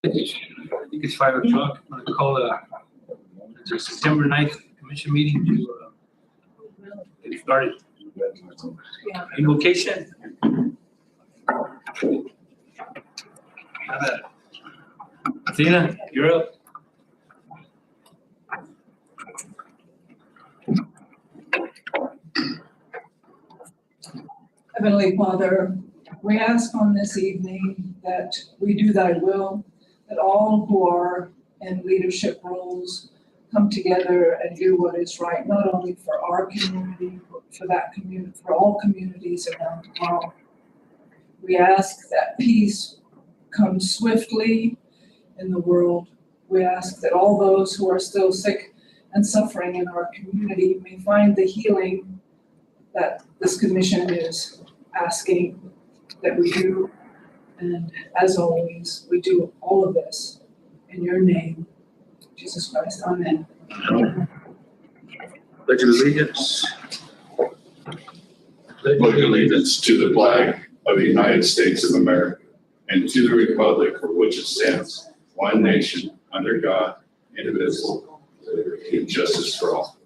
I think it's 5 o'clock. I'm gonna call the September 9th commission meeting to get started. Invocation. Athena, you're up. Heavenly Father, we ask on this evening that we do thy will, that all who are in leadership roles come together and do what is right, not only for our community, but for that community, for all communities around the world. We ask that peace comes swiftly in the world. We ask that all those who are still sick and suffering in our community may find the healing that this commission is asking that we do. And as always, we do all of this in your name, Jesus Christ. Amen. Pledge of allegiance. Pledge allegiance to the flag of the United States of America and to the republic for which it stands, one nation, under God, indivisible, with liberty and justice for all.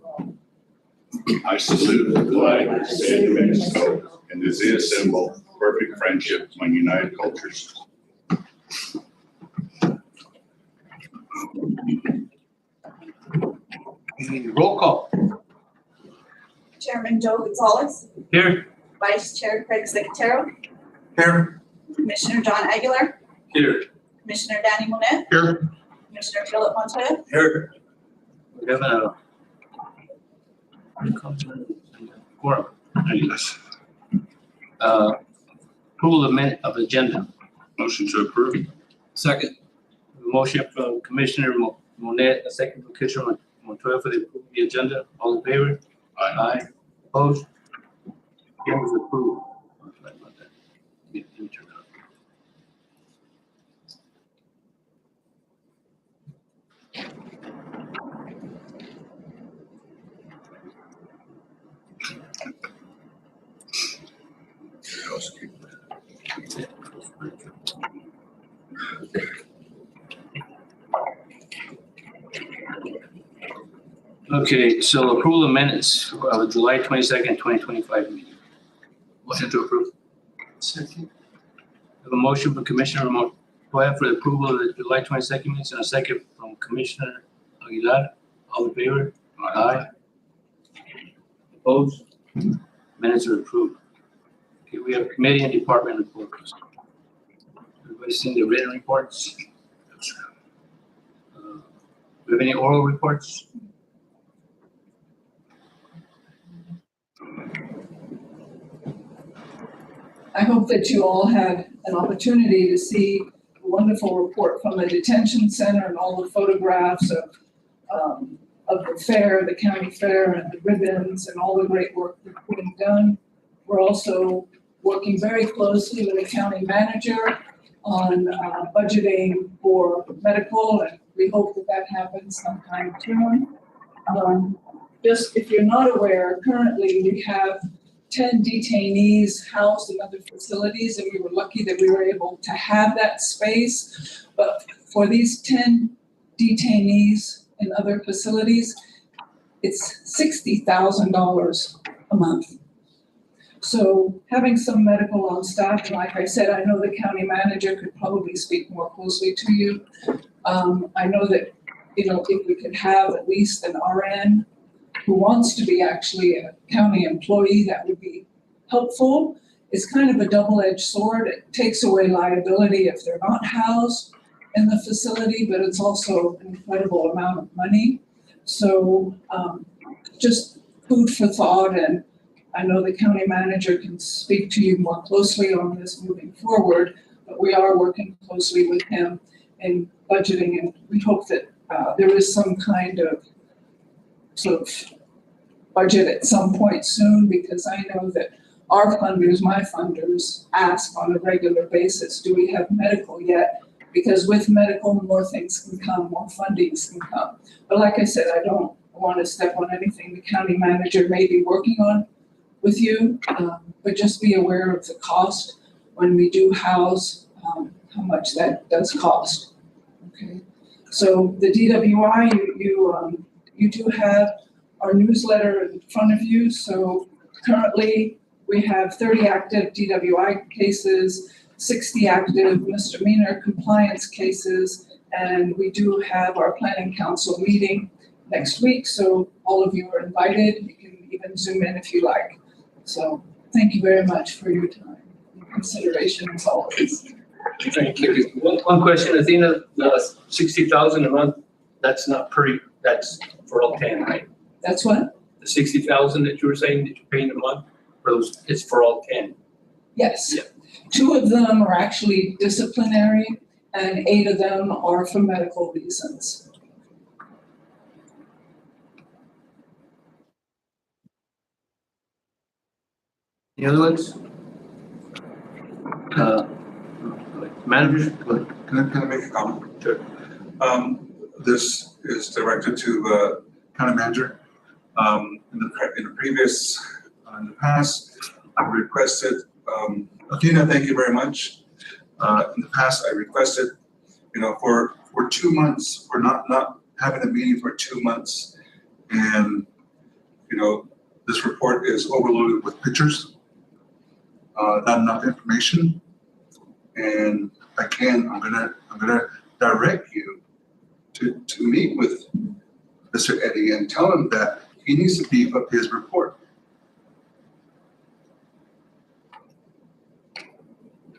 I salute the flag of the state of Mexico and this is a symbol of perfect friendship among united cultures. Roll call. Chairman Joe Gonzalez, Here. Vice Chair Craig Secretaro, Here. Commissioner John Aguilar, Here. Commissioner Danny Monet, Here. Commissioner Philip Montoya, Here. We have a quorum. Yes. Approval of agenda. Motion to approve. Second. Motion from Commissioner Monet, a second from Commissioner Montoya for the approval of the agenda. All in favor? Aye. Opposed? Agenda is approved. Sorry about that. Let me turn it up. Okay, so approval of minutes of July 22nd, 2025 meeting. Motion to approve. Second. We have a motion from Commissioner Montoya for the approval of the July 22nd minutes and a second from Commissioner Aguilar. All in favor? Aye. Opposed? Minutes are approved. Okay, we have committee and department reports. Everybody seen the written reports? Do we have any oral reports? I hope that you all had an opportunity to see a wonderful report from the detention center and all the photographs of the fair, the county fair, and the ribbons and all the great work that's being done. We're also working very closely with the county manager on budgeting for medical, and we hope that that happens sometime soon. Just if you're not aware, currently we have 10 detainees housed in other facilities, and we were lucky that we were able to have that space. But for these 10 detainees in other facilities, it's $60,000 a month. So having some medical on staff, and like I said, I know the county manager could probably speak more closely to you. I know that, if we could have at least an RN who wants to be actually a county employee, that would be helpful. It's kind of a double-edged sword. It takes away liability if they're not housed in the facility, but it's also an incredible amount of money. So just food for thought, and I know the county manager can speak to you more closely on this moving forward, but we are working closely with him in budgeting, and we hope that there is some kind of sort of budget at some point soon, because I know that our funders, my funders, ask on a regular basis, do we have medical yet? Because with medical, more things can come, more fundings can come. But like I said, I don't want to step on anything the county manager may be working on with you, but just be aware of the cost when we do house, how much that does cost. Okay, so the DWI, you do have our newsletter in front of you. So currently, we have 30 active DWI cases, 60 active misdemeanor compliance cases, and we do have our planning council meeting next week. So all of you are invited. You can even Zoom in if you like. So thank you very much for your time and consideration as always. Thank you. One question, Athena, the 60,000 a month, that's not that's for all 10, right? That's what? The 60,000 that you were saying that you're paying a month, for those, it's for all 10. Yes. Yeah. 2 of them are actually disciplinary and 8 of them are for medical reasons. The other ones? Managers? Go ahead. Can I make a comment? Sure. This is directed to county manager. In the past, I requested, Athena, thank you very much. In the past, I requested, for 2 months, for not having a meeting for 2 months. And, this report is overloaded with pictures, not enough information. And again, I'm gonna direct you to meet with Mr. Eddie and tell him that he needs to beef up his report.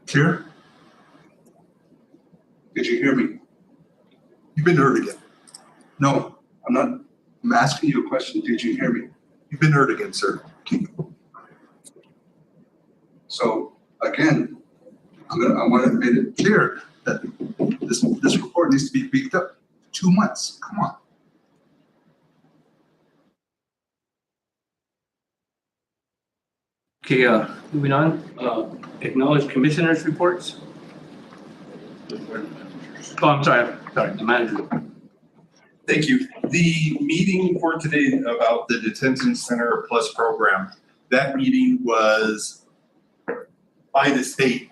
Clear? Did you hear me? You've been heard again. No, I'm not. I'm asking you a question. Did you hear me? You've been heard again, sir. So again, I want to make it clear that this report needs to be beefed up. 2 months. Come on. Okay, moving on, acknowledge commissioners' reports. Oh, I'm sorry, the manager. Thank you. The meeting for today about the Detention Center Plus program, that meeting was by the state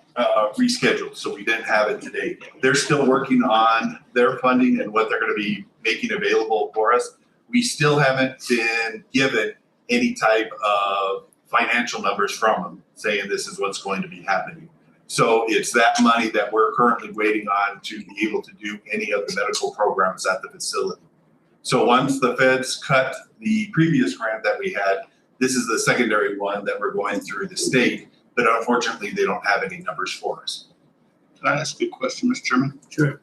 rescheduled, so we didn't have it today. They're still working on their funding and what they're going to be making available for us. We still haven't been given any type of financial numbers from them saying this is what's going to be happening. So it's that money that we're currently waiting on to be able to do any of the medical programs at the facility. So once the feds cut the previous grant that we had, this is the secondary one that we're going through the state, but unfortunately they don't have any numbers for us. Can I ask a question, Mr. Chairman? Sure.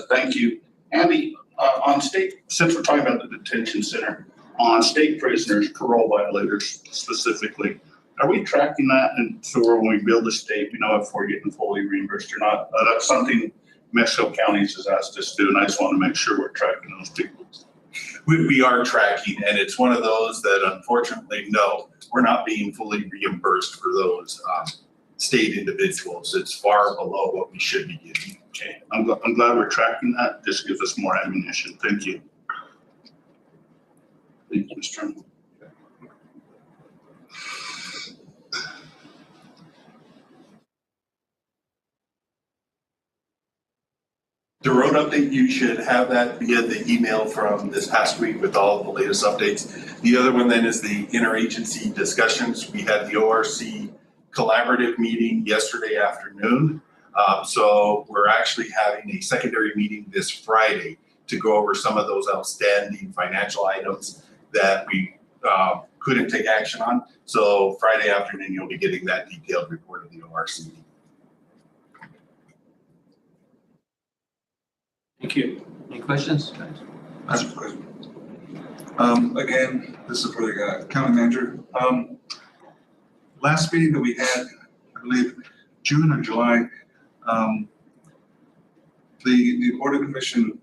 Thank you. Andy, on state, since we're talking about the detention center, on state prisoners, parole violators specifically, are we tracking that? And so when we build a state, we know if we're getting fully reimbursed or not. That's something Mexico County has asked us to do, and I just want to make sure we're tracking those people. We are tracking, and it's one of those that unfortunately, no, we're not being fully reimbursed for those state individuals. It's far below what we should be getting. Okay, I'm glad we're tracking that. This gives us more ammunition. Thank you. Thank you, Mr. Chairman. The road update, you should have that via the email from this past week with all of the latest updates. The other one then is the interagency discussions. We had the ORC collaborative meeting yesterday afternoon. So we're actually having a secondary meeting this Friday to go over some of those outstanding financial items that we couldn't take action on. So Friday afternoon, you'll be getting that detailed report of the ORC. Thank you. Any questions, guys? I have a question. Again, this is for the county manager. Last meeting that we had, I believe June or July, the Board of Commission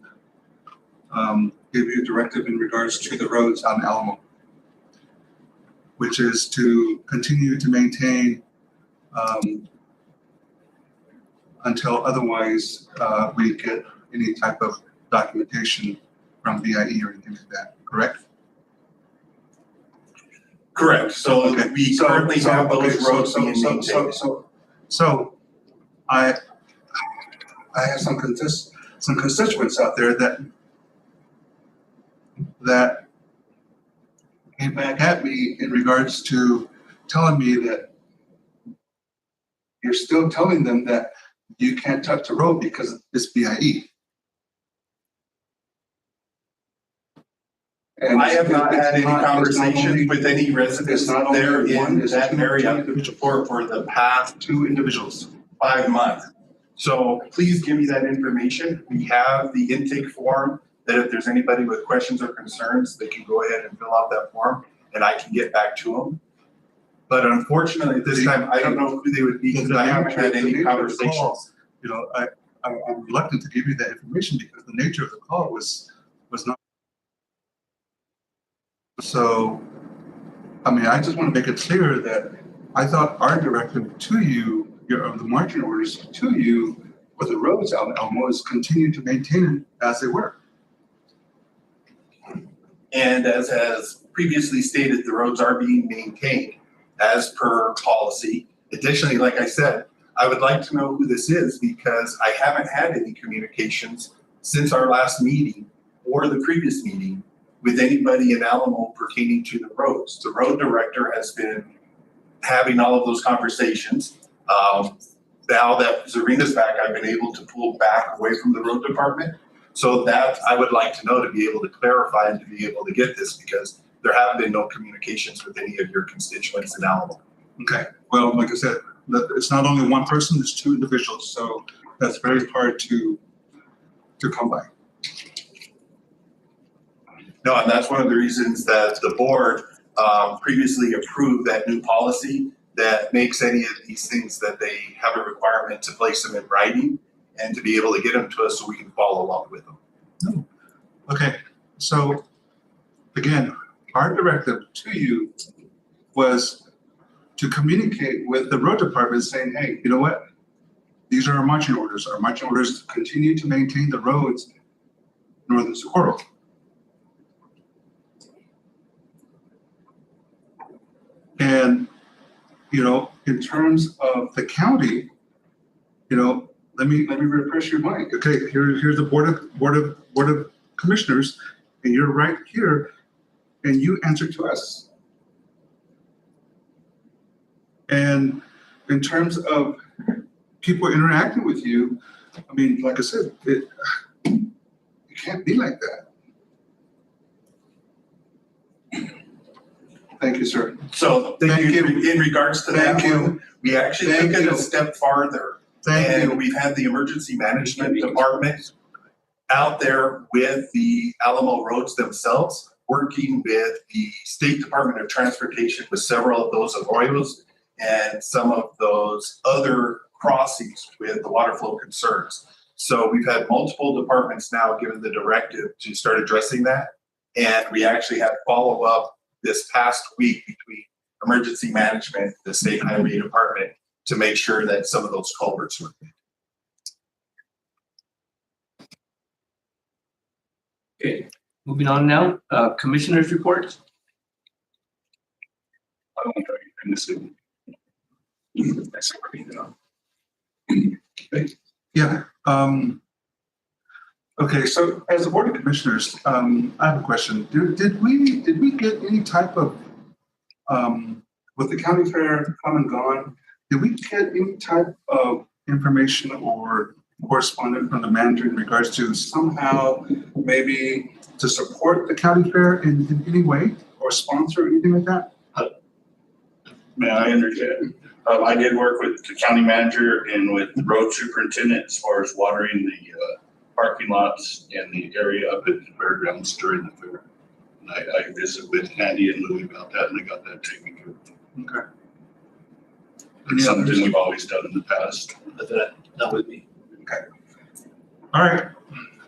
gave you a directive in regards to the roads on Alamo, which is to continue to maintain until otherwise we get any type of documentation from VIE or anything like that, correct? Correct. So Okay. we currently have those roads being maintained. So I have some some constituents out there that came back at me in regards to telling me that you're still telling them that you can't touch the road because it's BIE. And I have not had any it's not conversations only- with any residents it's not only there one, in it's that two area individuals. for the past two individuals. 5 months. So please give me that information. We have the intake form that if there's anybody with questions or concerns, they can go ahead and fill out that form and I can get back to them. But unfortunately, at this time, I don't know who they would be because I haven't had any conversations. You know, I'm reluctant to give you that information because the nature of the call was not. So, I mean, I just want to make it clear that I thought our directive to you, the marching orders to you for the roads out in Elmo is continue to maintain it as they were. And as previously stated, the roads are being maintained as per policy. Additionally, like I said, I would like to know who this is because I haven't had any communications since our last meeting or the previous meeting with anybody in Alamo pertaining to the roads. The road director has been having all of those conversations. Now that Zarina's back, I've been able to pull back away from the road department. So that I would like to know to be able to clarify and to be able to get this because there have been no communications with any of your constituents in Alamo. Okay, well, like I said, it's not only one person, it's two individuals. So that's very hard to come by. No, and that's one of the reasons that the board previously approved that new policy that makes any of these things that they have a requirement to place them in writing and to be able to get them to us so we can follow up with them. Okay, so again, our directive to you was to communicate with the road department saying, hey, you know what? These are our marching orders. Our marching orders continue to maintain the roads in northern Socorro. And, you know, in terms of the county, you know, let me refresh your mind. Okay, here's the board of commissioners, and you're right here, and you answer to us. And in terms of people interacting with you, I mean, like I said, it can't be like that. Thank you, sir. So Thank you. in regards to that Thank you. one, we actually Thank took it you. a step farther. Thank And you. we've had the emergency management department out there with the Alamo roads themselves, working with the State Department of Transportation with several of those arroyos and some of those other crossings with the water flow concerns. So we've had multiple departments now given the directive to start addressing that. And we actually had follow up this past week between emergency management, the state highway department, to make sure that some of those culverts were made. Okay, moving on now, commissioners' reports. I don't know if this is. That's already done. Yeah. Okay, so as the Board of Commissioners, I have a question. Did we get any type of, with the county fair come and gone, did we get any type of information or correspondence from the manager in regards to somehow maybe to support the county fair in any way or sponsor or anything like that? Man, I understand. I did work with the county manager and with the road superintendent as far as watering the parking lots and the area up at the fairgrounds during the fair. And I visited with Andy and Louie about that, and I got that taken care of. Okay. It's something we've always done in the past. That would be. Okay. All right.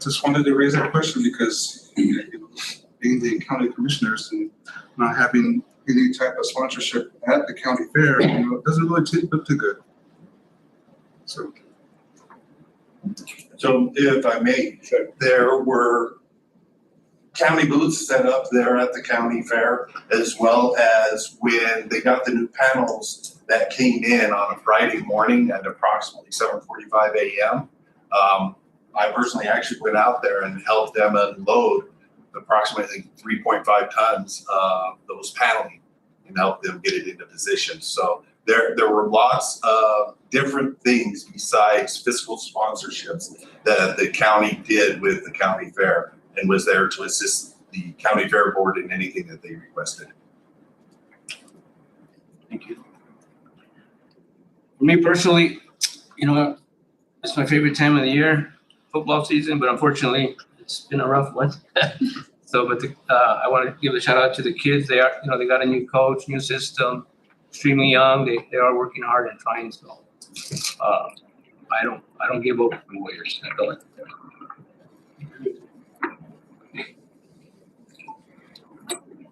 Just wanted to raise that question because being the county commissioners and not having any type of sponsorship at the county fair, you know, it doesn't really look too good. So. So if I may, there were county booths set up there at the county fair, as well as when they got the new panels that came in on a Friday morning at approximately 7:45 a.m. I personally actually went out there and helped them unload approximately 3.5 tons of those paneling and helped them get it into position. So there were lots of different things besides fiscal sponsorships that the county did with the county fair and was there to assist the county fair board in anything that they requested. Thank you. For me personally, you know, it's my favorite time of the year, football season, but unfortunately, it's been a rough one. So, but I want to give a shout out to the kids. They are, you know, they got a new coach, new system, extremely young. They are working hard and trying. So, I don't give up on Warriors. I don't.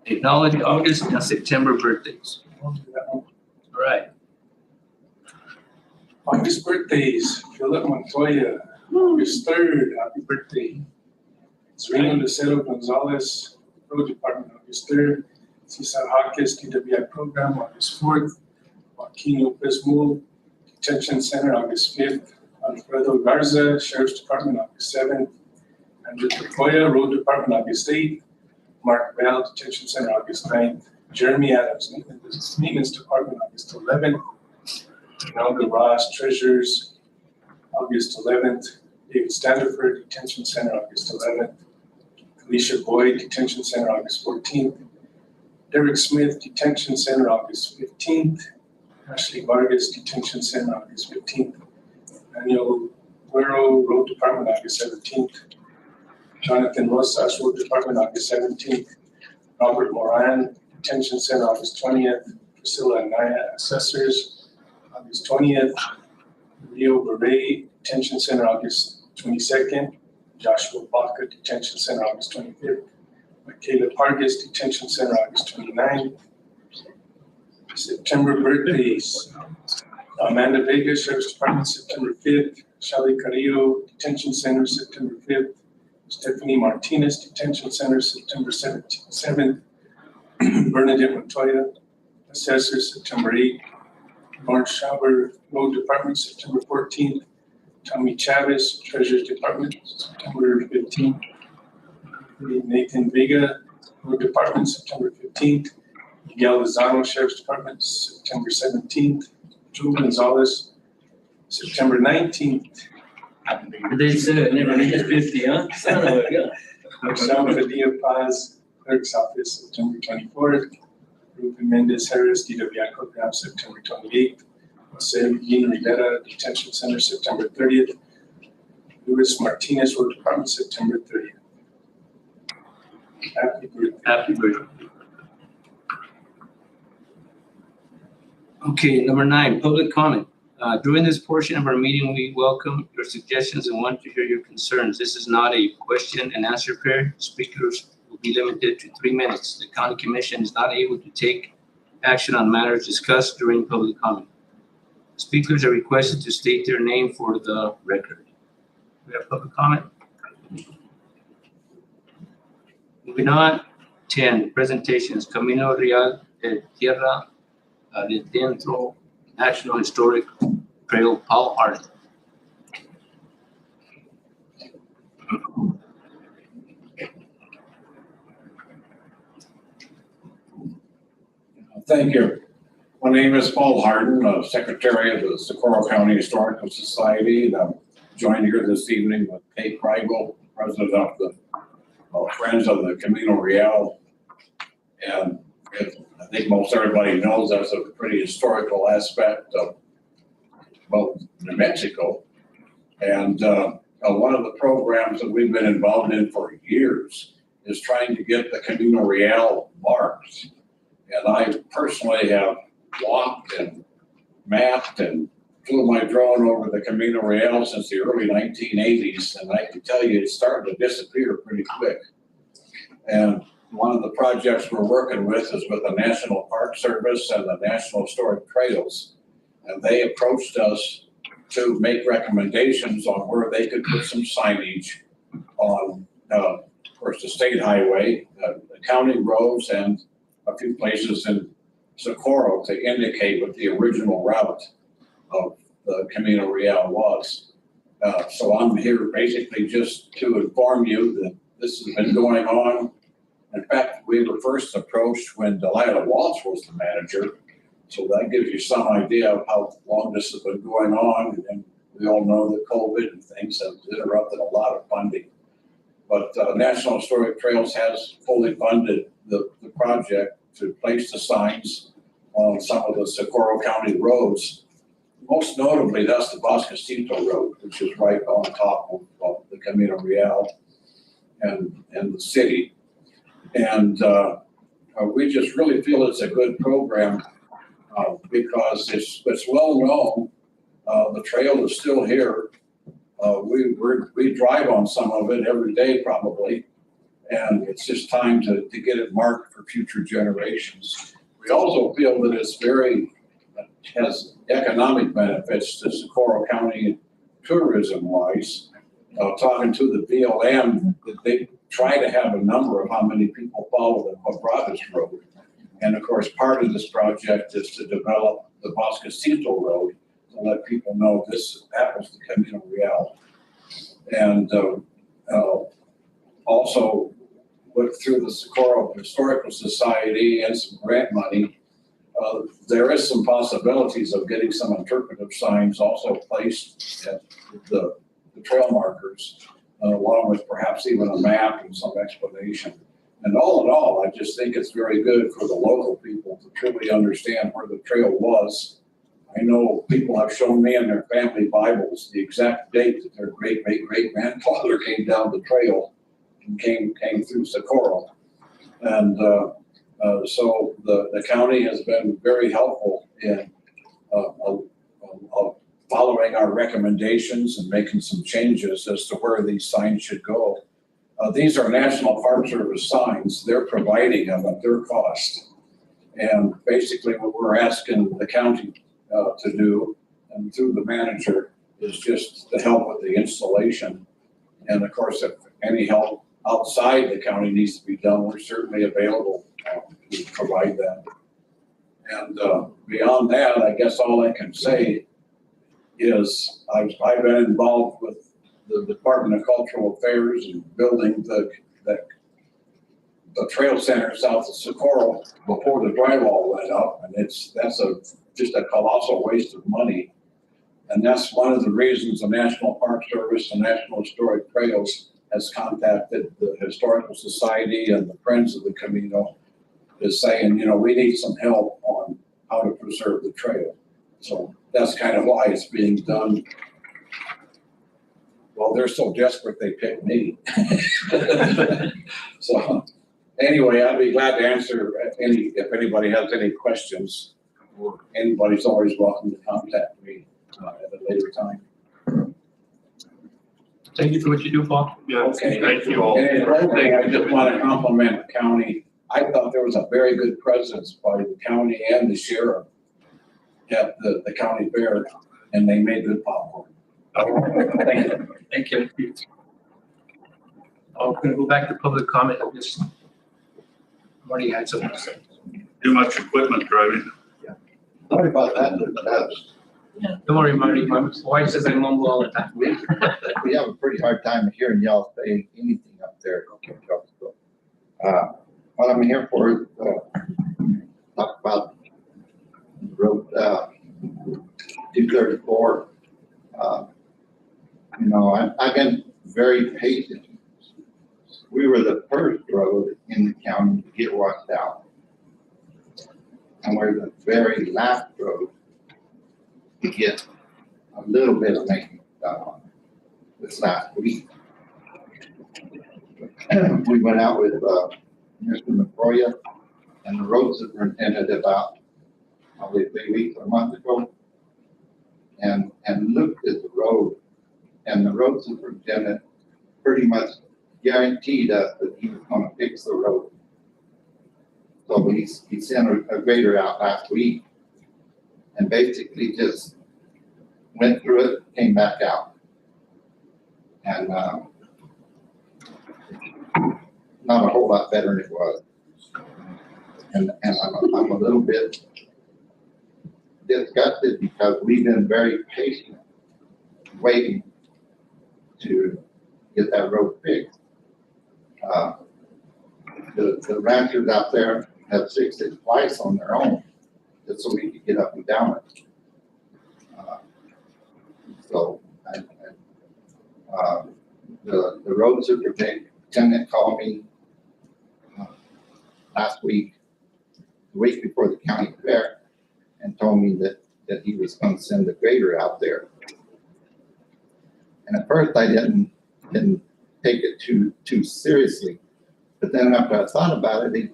Acknowledge August and September birthdays. All right. August birthdays, Philip Montoya, August 3rd, happy birthday. Serena Lucero Gonzalez, Road Department, August 3rd. Cesar Jaques, DWI Program, August 4th. Joaquin Lopez Mool, Detention Center, August 5th. Alfredo Garza, Sheriff's Department, August 7th. Andrew Tafoya, Road Department, August 8th. Mark Bell, Detention Center, August 9th. Jeremy Adams, Maintenance Department, August 11th. Ronaldo Ross, Treasurers, August 11th. David Standiford, Detention Center, August 11th. Alicia Boyd, Detention Center, August 14th. Derek Smith, Detention Center, August 15th. Ashley Vargas, Detention Center, August 15th. Daniel Guerrero, Road Department, August 17th. Jonathan Rosas, Road Department, August 17th. Robert Moran, Detention Center, August 20th. Priscilla Anaya, Assessors, August 20th. Rio Beret, Detention Center, August 22nd. Joshua Baca, Detention Center, August 25th. Michaela Pargas, Detention Center, August 29th. September birthdays. Amanda Vega, Sheriff's Department, September 5th. Shelly Carrillo, Detention Center, September 5th. Stephanie Martinez, Detention Center, September 7th. Bernadette Montoya, Assessor, September 8th. Lawrence Schauber, Road Department, September 14th. Tommy Chavez, Treasurer's Department, September 15th. Nathan Vega, Road Department, September 15th. Miguel Lozano, Sheriff's Department, September 17th. Joe Gonzalez, September 19th. They said never needed 50, huh? Son of a gun. Michelle Padilla Paz, Clerk's Office, September 24th. Ruben Mendez Harris, DWI Program, September 28th. Jose Regina Rivera, Detention Center, September 30th. Luis Martinez, Road Department, September 30th. Happy birthday. Happy birthday. Okay, number 9, public comment. During this portion of our meeting, we welcome your suggestions and want to hear your concerns. This is not a question and answer period. Speakers will be limited to 3 minutes. The county commission is not able to take action on matters discussed during public comment. Speakers are requested to state their name for the record. We have public comment. Moving on, 10, presentations. Camino Real de Tierra de Dentro National Historic Trail, Paul Harding. Thank you. My name is Paul Harden, Secretary of the Socorro County Historical Society. And I'm joined here this evening with Kate Kreigel, President of the Friends of the Camino Real. And I think most everybody knows that's a pretty historical aspect of both New Mexico. And one of the programs that we've been involved in for years is trying to get the Camino Real marked. And I personally have walked and mapped and flew my drone over the Camino Real since the early 1980s. And I can tell you it's starting to disappear pretty quick. And one of the projects we're working with is with the National Park Service and the National Historic Trails. And they approached us to make recommendations on where they could put some signage on, of course, the state highway, the county roads, and a few places in Socorro to indicate what the original route of the Camino Real was. So I'm here basically just to inform you that this has been going on. In fact, we were first approached when Delilah Walsh was the manager. So that gives you some idea of how long this has been going on. And we all know that COVID and things have interrupted a lot of funding. But National Historic Trails has fully funded the project to place the signs on some of the Socorro County roads. Most notably, that's the BOCC Road, which is right on top of the Camino Real and the city. And we just really feel it's a good program because it's well known. The trail is still here. We drive on some of it every day probably, and it's just time to get it marked for future generations. We also feel that it's has economic benefits to Socorro County tourism-wise. Talking to the BLM, that they try to have a number of how many people follow the Quebradas Road. And of course, part of this project is to develop the BOCC Road to let people know that was the Camino Real. And also went through the Socorro Historical Society and some grant money. There is some possibilities of getting some interpretive signs also placed at the trail markers, along with perhaps even a map and some explanation. And all in all, I just think it's very good for the local people to truly understand where the trail was. I know people have shown me in their family Bibles the exact date that their great-great-great-grandfather came down the trail and came through Socorro. And so the county has been very helpful in following our recommendations and making some changes as to where these signs should go. These are National Park Service signs. They're providing them at their cost. And basically what we're asking the county to do, and through the manager, is just to help with the installation. And of course, if any help outside the county needs to be done, we're certainly available to provide that. And beyond that, I guess all I can say is I've been involved with the Department of Cultural Affairs and building the trail center south of Socorro before the drywall went up, and that's just a colossal waste of money. And that's one of the reasons the National Park Service and National Historic Trails has contacted the Historical Society and the Friends of the Camino, is saying, we need some help on how to preserve the trail. So that's kind of why it's being done. Well, they're so desperate they picked me. So anyway, I'd be glad to answer if anybody has any questions, or anybody's always welcome to contact me at a later time. Thank you for what you do, Paul. Yeah, Okay. thank you all. And another thing, I just want to compliment the county. I thought there was a very good presence by the county and the sheriff at the county fair, and they made good popcorn. Thank you. Thank you. I'm going to go back to public comment. Marty had something to say. Too much equipment driving. Sorry about that. Don't worry, Marty. My wife says I mumble all the time. We have a pretty hard time hearing y'all say anything up there. What I'm here for is talk about Road 234. I've been very patient. We were the first road in the county to get washed out. And we're the very last road to get a little bit of maintenance done on this last week. We went out with Mr. McCoya and the road superintendent about probably 3 weeks or a month ago, and looked at the road, and the road superintendent pretty much guaranteed us that he was going to fix the road. So he sent a grader out last week and basically just went through it, came back out. And not a whole lot better than it was. And I'm a little bit disgusted because we've been very patient, waiting to get that road fixed. The ranchers out there have fixed it twice on their own, just so we could get up and down it. So the road superintendent called me last week, the week before the county fair, and told me that he was going to send a grader out there. And at first I didn't take it too seriously, but then after I thought about it,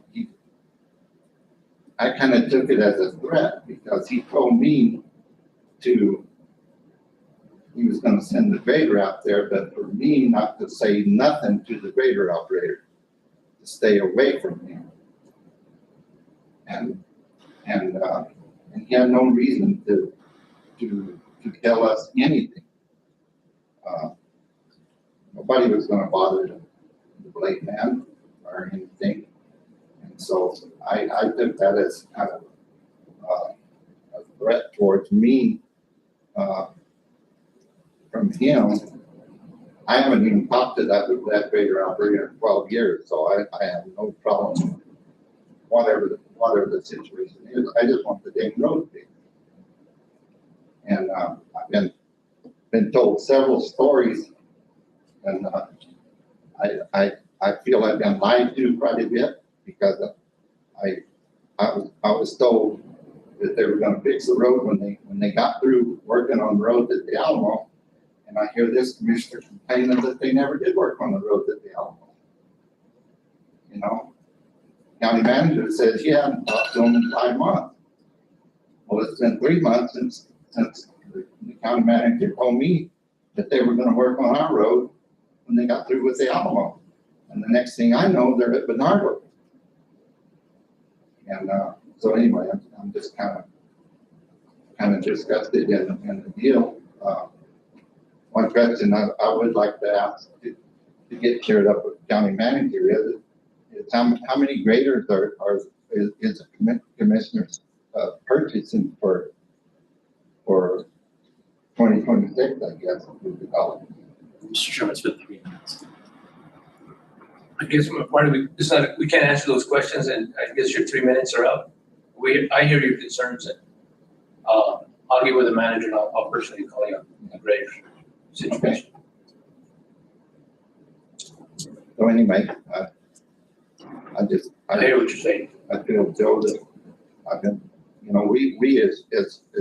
I kind of took it as a threat, because he told me he was going to send the grader out there, but for me not to say nothing to the grader operator, to stay away from him. And he had no reason to tell us anything. Nobody was going to bother the blade man or anything. And so I took that as kind of a threat towards me from him. I haven't even talked to that grader operator in 12 years, so I have no problem, whatever the situation is. I just want the damn road fixed. And I've been told several stories, and I feel I've been lied to quite a bit, because I was told that they were going to fix the road when they got through working on the road at the Alamo, and I hear this commissioner complaining that they never did work on the road at the Alamo. You know, county manager says he hadn't talked to them in 5 months. Well, it's been 3 months since the county manager told me that they were going to work on our road when they got through with the Alamo. And the next thing I know, they're at Bernardo. And so anyway, I'm just kind of disgusted in the deal. One question I would like to ask to get cleared up with the county manager is how many graders is the commissioner's purchasing for 2026, I guess, would be called. Mr. Chairman, it's been 3 minutes. I guess part of we can't answer those questions, and I guess your 3 minutes are up. I hear your concerns, and I'll get with the manager, and I'll personally call you on the grader situation. So anyway, I hear what you're saying. I feel, Joe, that I've been, we as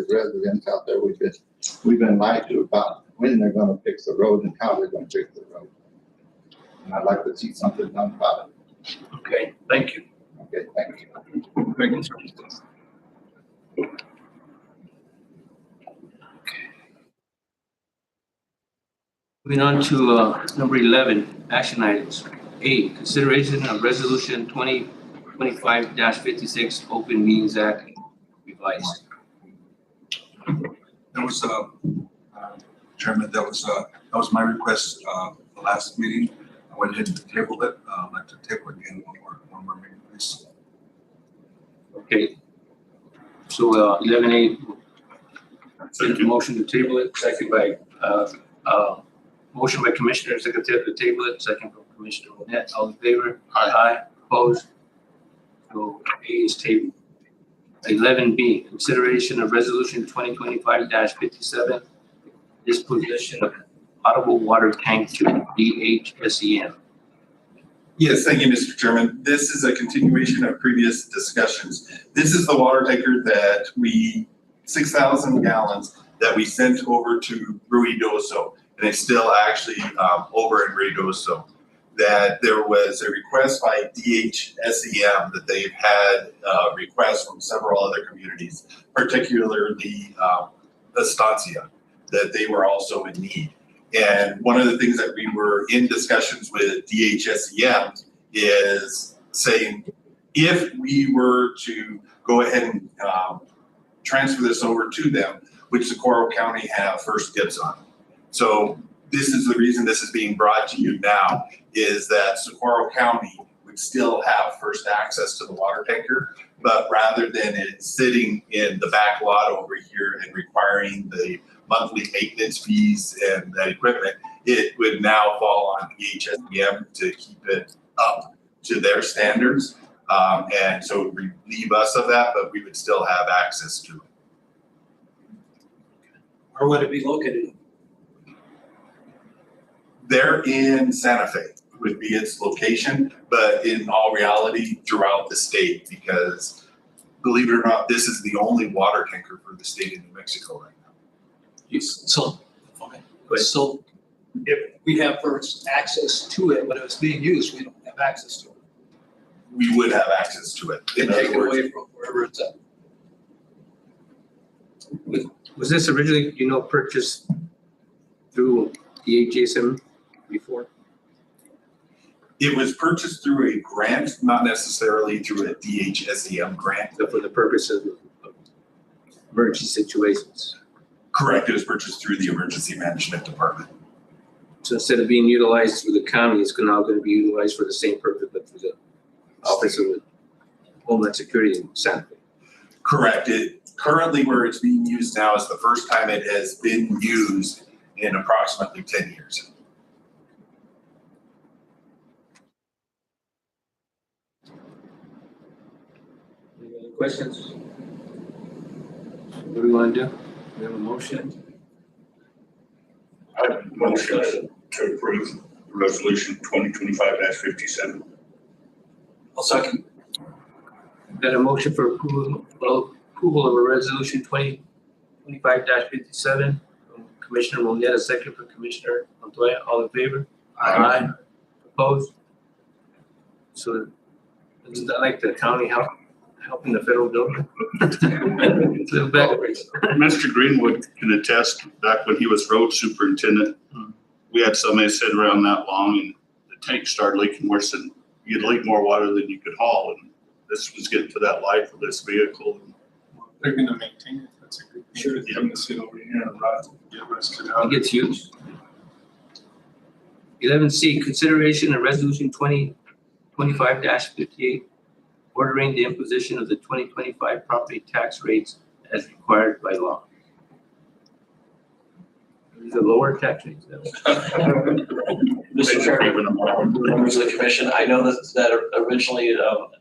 residents out there, we've been lied to about when they're going to fix the road and how they're going to fix the road. And I'd like to see something done about it. Okay, thank you. Okay, thank you. Very good, sir. Moving on to number 11, action items. A, consideration of resolution 2025-56, Open Meetings Act revised. That was, Chairman, that was my request, the last meeting. I went ahead and tabled it. I'd like to table it again one more meeting, please. Okay. So 11A, motion to table it, second by motion by Commissioner Secretary to table it, second from Commissioner Monette. All in favor? Aye. Opposed? So A is tabled. 11B, consideration of resolution 2025-57, disposition of potable water tank to DHSEM. Yes, thank you, Mr. Chairman. This is a continuation of previous discussions. This is the water tanker that 6,000 gallons that we sent over to Ruidoso, and it's still actually over in Ruidoso. That there was a request by DHSEM that they've had requests from several other communities, particularly Estancia, that they were also in need. And one of the things that we were in discussions with DHSEM is saying, if we were to go ahead and transfer this over to them, which Socorro County have first dibs on. So this is the reason this is being brought to you now, is that Socorro County would still have first access to the water tanker, but rather than it sitting in the back lot over here and requiring the monthly maintenance fees and that equipment, it would now fall on BHSBM to keep it up to their standards. And so it would relieve us of that, but we would still have access to it. Where would it be located? They're in Santa Fe would be its location, but in all reality throughout the state, because believe it or not, this is the only water tanker for the state of New Mexico right now. So, okay, so if we have first access to it, when it was being used, we don't have access to it. We would have access to it. They In take other it words, away from wherever it's at. Was this originally, purchased through the HSM before? it was purchased through a grant, not necessarily through a DHSEM grant. So for the purpose of emergency situations. Correct, it was purchased through the Emergency Management Department. So instead of being utilized through the county, it's now going to be utilized for the same purpose, but through the Office of Homeland Security in Santa Fe. Correct, it currently where it's being used now is the first time it has been used in approximately 10 years. Any other questions? What do we want to do? We have a motion? I would motion to approve resolution 2025-57. I'll second. Got a motion for approval of a resolution 2025-57 from Commissioner Moneta, second from Commissioner Montoya. All in favor? Aye. Opposed? So isn't that like the county helping the federal government? It's a little bit. Mr. Greenwood can attest, back when he was road superintendent, we had somebody sit around that long and the tank started leaking worse than, you'd leak more water than you could haul. And this was getting to that life of this vehicle. They're gonna maintain it, that's a good thing. Sure, it's gonna sit over here and rot, get rusted It out. gets used. 11C, consideration of resolution 2025-58, ordering the imposition of the 2025 property tax rates as required by law. These are lower tax rates. Mr. Chairman, members of the commission, I know that originally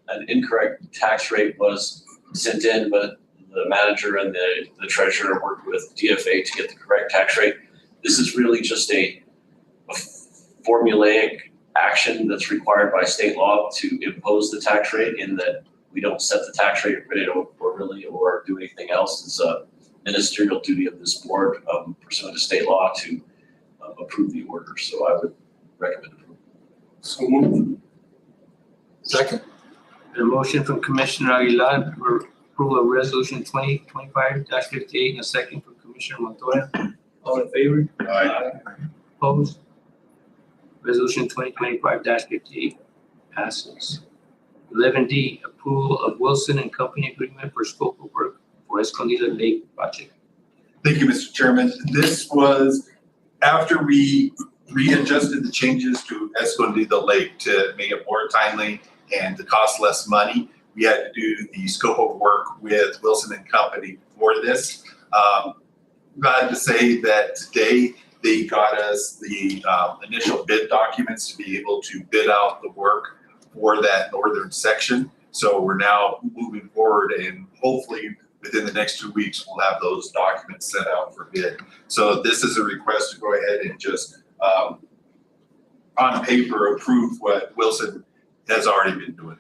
an incorrect tax rate was sent in, but the manager and the treasurer worked with DFA to get the correct tax rate. This is really just a formulaic action that's required by state law to impose the tax rate, in that we don't set the tax rate or do anything else. It's a ministerial duty of this board pursuant to state law to approve the order. So I would recommend approval. So move. Second. A motion from Commissioner Aguilar for approval of resolution 2025-58 and a second from Commissioner Montoya. All in favor? Aye. Opposed? Resolution 2025-58 passes. 11D, approval of Wilson and Company agreement for scope of work for Escondida Lake project. Thank you, Mr. Chairman. This was after we readjusted the changes to Escondida Lake to make it more timely and to cost less money. We had to do the scope of work with Wilson and Company for this. Glad to say that today they got us the initial bid documents to be able to bid out the work for that northern section. So we're now moving forward, and hopefully within the next 2 weeks, we'll have those documents sent out for bid. So this is a request to go ahead and just on paper approve what Wilson has already been doing.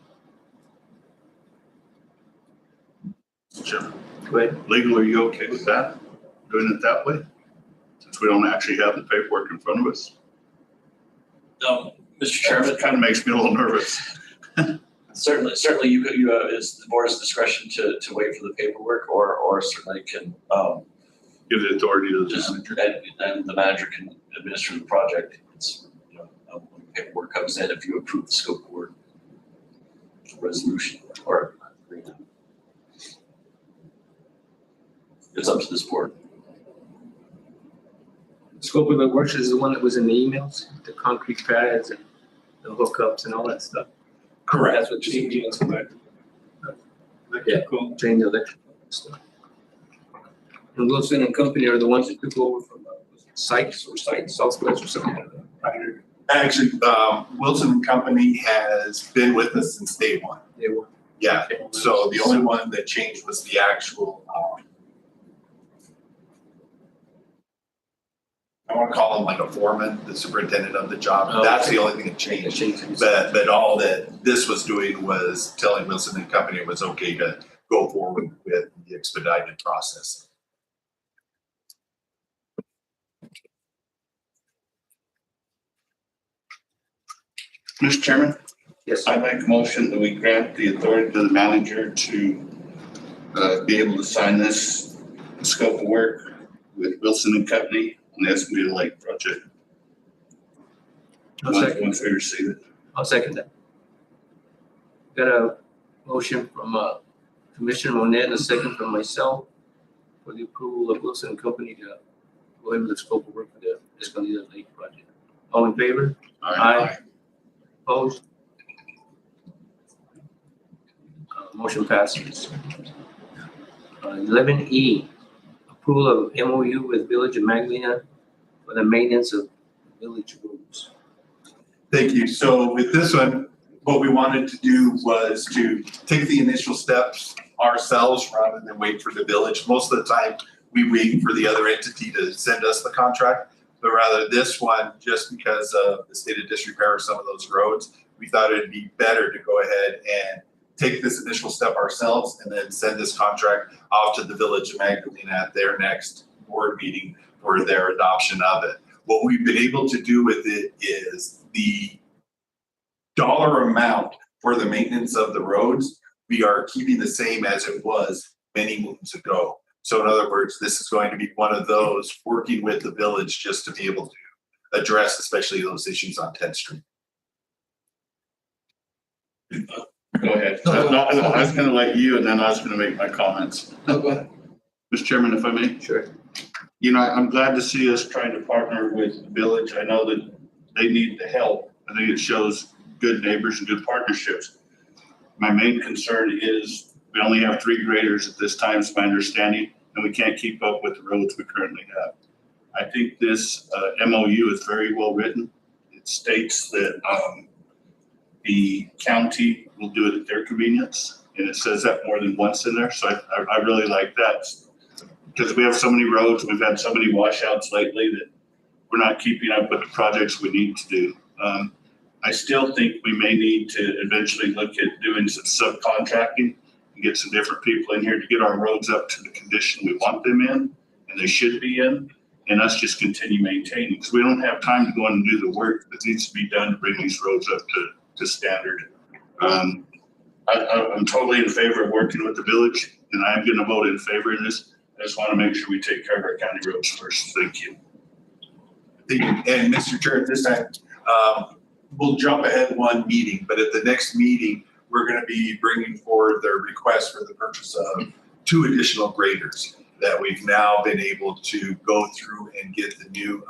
Jim, Go ahead. legal, are you okay with that? Doing it that way? Since we don't actually have the paperwork in front of us? Mr. Chairman, It kind of makes me a little nervous. certainly it's the board's discretion to wait for the paperwork, or certainly can Give the authority to the just manager. and the manager can administer the project. It's when paperwork comes in, if you approve the scope of work resolution or agreement, it's up to this board. The scope of the work is the one that was in the emails, the concrete pads and the hookups and all that stuff. Correct. That's what changing is about. Electrical, changing the electrical stuff. And Wilson and Company are the ones that took over from Sykes or Sykes, Southwest or something like that. I heard Actually, Wilson and Company has been with us since day one. they were. Yeah, Okay. so the only one that changed was the actual, I want to call him like a foreman, the superintendent of the job. Oh, That's okay. the only thing that changed. But all that this was doing was telling Wilson and Company it was okay to go forward with the expedited process. Mr. Chairman, Yes. I make a motion that we grant the authority to the manager to be able to sign this scope of work with Wilson and Company on the Escondido Lake project. Once we receive it. I'll second that. Got a motion from Commissioner Monette and a second from myself for the approval of Wilson and Company to go ahead with the scope of work for the Escondido Lake project. All in favor? Aye. Opposed? Motion passes. 11E, approval of MOU with Village of Magdalena for the maintenance of village roads. Thank you. So with this one, what we wanted to do was to take the initial steps ourselves rather than wait for the village. Most of the time, we wait for the other entity to send us the contract, but rather this one, just because of the state of disrepair of some of those roads, we thought it'd be better to go ahead and take this initial step ourselves and then send this contract off to the Village of Magdalena at their next board meeting for their adoption of it. What we've been able to do with it is the dollar amount for the maintenance of the roads, we are keeping the same as it was many moons ago. So in other words, this is going to be one of those working with the village just to be able to address especially those issues on 10th Street. Go ahead. I was gonna let you and then I was gonna make my comments. No, go ahead. Mr. Chairman, if I may. Sure. You know, I'm glad to see us trying to partner with the village. I know that they need the help. I think it shows good neighbors and good partnerships. My main concern is we only have 3 graders at this time, is my understanding, and we can't keep up with the roads we currently have. I think this MOU is very well written. It states that the county will do it at their convenience, and it says that more than once in there. So I really like that, because we have so many roads, we've had so many washouts lately that we're not keeping up with the projects we need to do. I still think we may need to eventually look at doing some subcontracting and get some different people in here to get our roads up to the condition we want them in, and they should be in, and us just continue maintaining, because we don't have time to go in and do the work that needs to be done to bring these roads up to standard. I'm totally in favor of working with the village, and I'm gonna vote in favor of this. I just wanna make sure we take care of our county roads first. Thank you. Thank you. And Mr. Chair, at this time, we'll jump ahead one meeting, but at the next meeting, we're gonna be bringing forward their request for the purchase of 2 additional graders that we've now been able to go through and get the new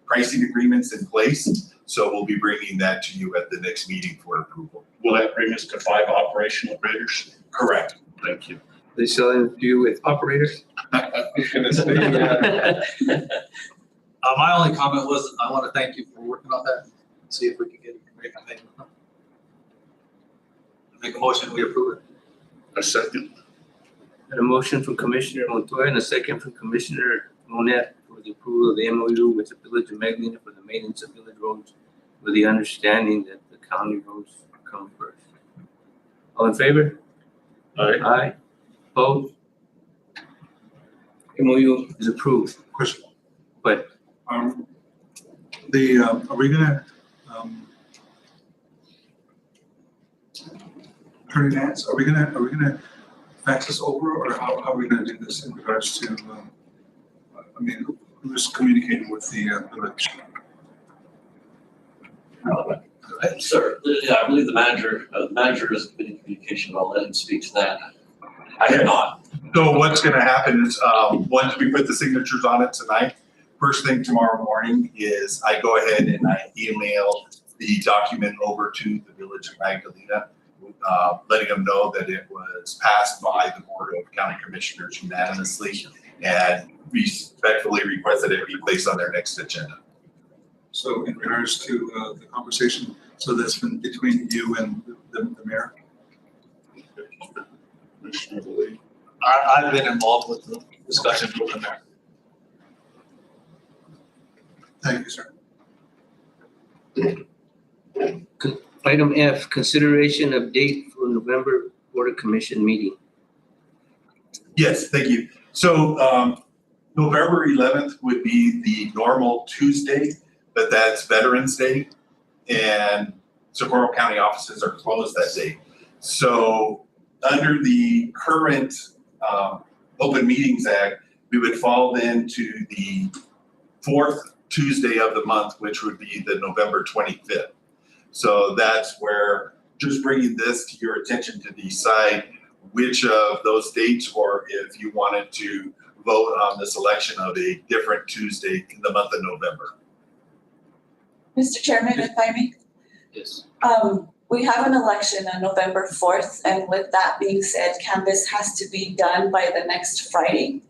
pricing agreements in place. So we'll be bringing that to you at the next meeting for approval. Will that bring us to 5 operational graders? Correct. Thank you. They still interview with operators? I was gonna say, yeah. My only comment was, I want to thank you for working on that, see if we can get everything. Make a motion, we approve it. A second. And a motion from Commissioner Montoya and a second from Commissioner Monette for the approval of the MOU with the Village of Magdalena for the maintenance of village roads, with the understanding that the county roads come first. All in favor? Aye. Aye. Opposed? MOU is approved. Question. But are we gonna, Attorney Nance, are we gonna fax this over, or how are we gonna do this in regards to, I mean, who's communicating with the village? Sir, yeah, I believe the manager is in communication. I'll let him speak to that. I have not. So what's gonna happen is, once we put the signatures on it tonight, first thing tomorrow morning is I go ahead and I email the document over to the Village of Magdalena, letting them know that it was passed by the Board of County Commissioners unanimously, and respectfully request that it be placed on their next agenda. So in regards to the conversation, so that's been between you and the mayor? Commissioner Lee. I've been involved with the discussion with the mayor. Thank you, sir. Item F, consideration of date for November Board of Commission meeting. Yes, thank you. So November 11th would be the normal Tuesday, but that's Veterans Day, and Socorro County offices are closed that day. So under the current Open Meetings Act, we would fall into the fourth Tuesday of the month, which would be the November 25th. So that's where just bringing this to your attention to decide which of those dates, or if you wanted to vote on the selection of a different Tuesday in the month of November. Mr. Chairman, if I may. Yes. We have an election on November 4th, and with that being said, canvas has to be done by the next Friday,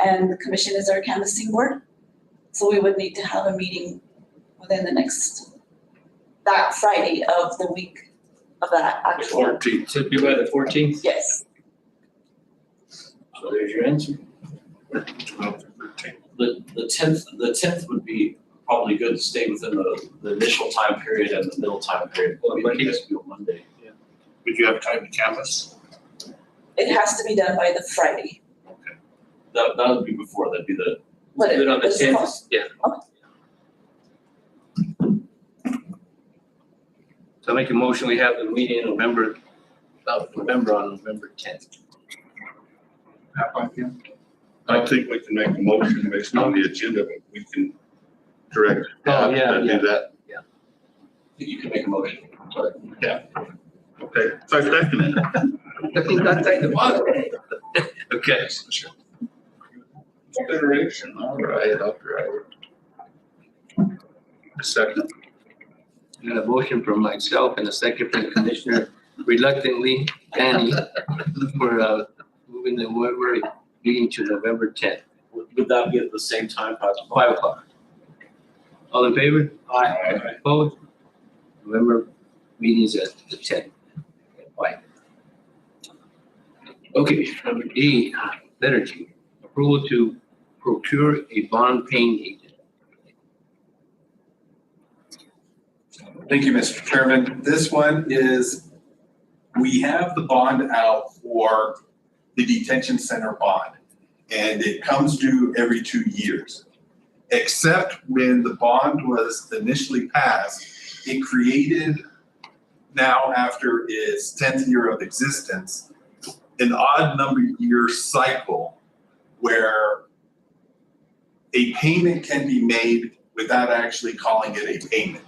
and the commission is our canvassing board. So we would need to have a meeting within that Friday of the week of that actual. 14th. So it'd be by the 14th? Yes. So there's your answer. 12 through 13. The 10th would be probably good to stay within the initial time period and the middle time period. Well, Monday. Because we go Monday. Would you have time to canvass? It has to be done by the Friday. That would be before, that'd be the, But Put it on the it's 10th, yeah. So I make a motion, we have the meeting in November on November 10th. I think we can make a motion based on the agenda, but we can direct. Oh, yeah, to yeah. do that. you can make a motion. Sorry. Okay, so I second it. Nothing got that in the bottom. Okay. Consideration, all right. A second. I got a motion from myself and a second from Commissioner reluctantly, Danny, for moving the November meeting to November 10th, Would that be at the same time, 5 o'clock. All in favor? Aye. Opposed? November meetings at the 10th. Bye. Okay, number D, letter G, approval to procure a bond paying agent. Thank you, Mr. Chairman. This one is, we have the bond out for the detention center bond, and it comes due every 2 years. Except when the bond was initially passed, it created, now after its 10th year of existence, an odd number year cycle where a payment can be made without actually calling it a payment.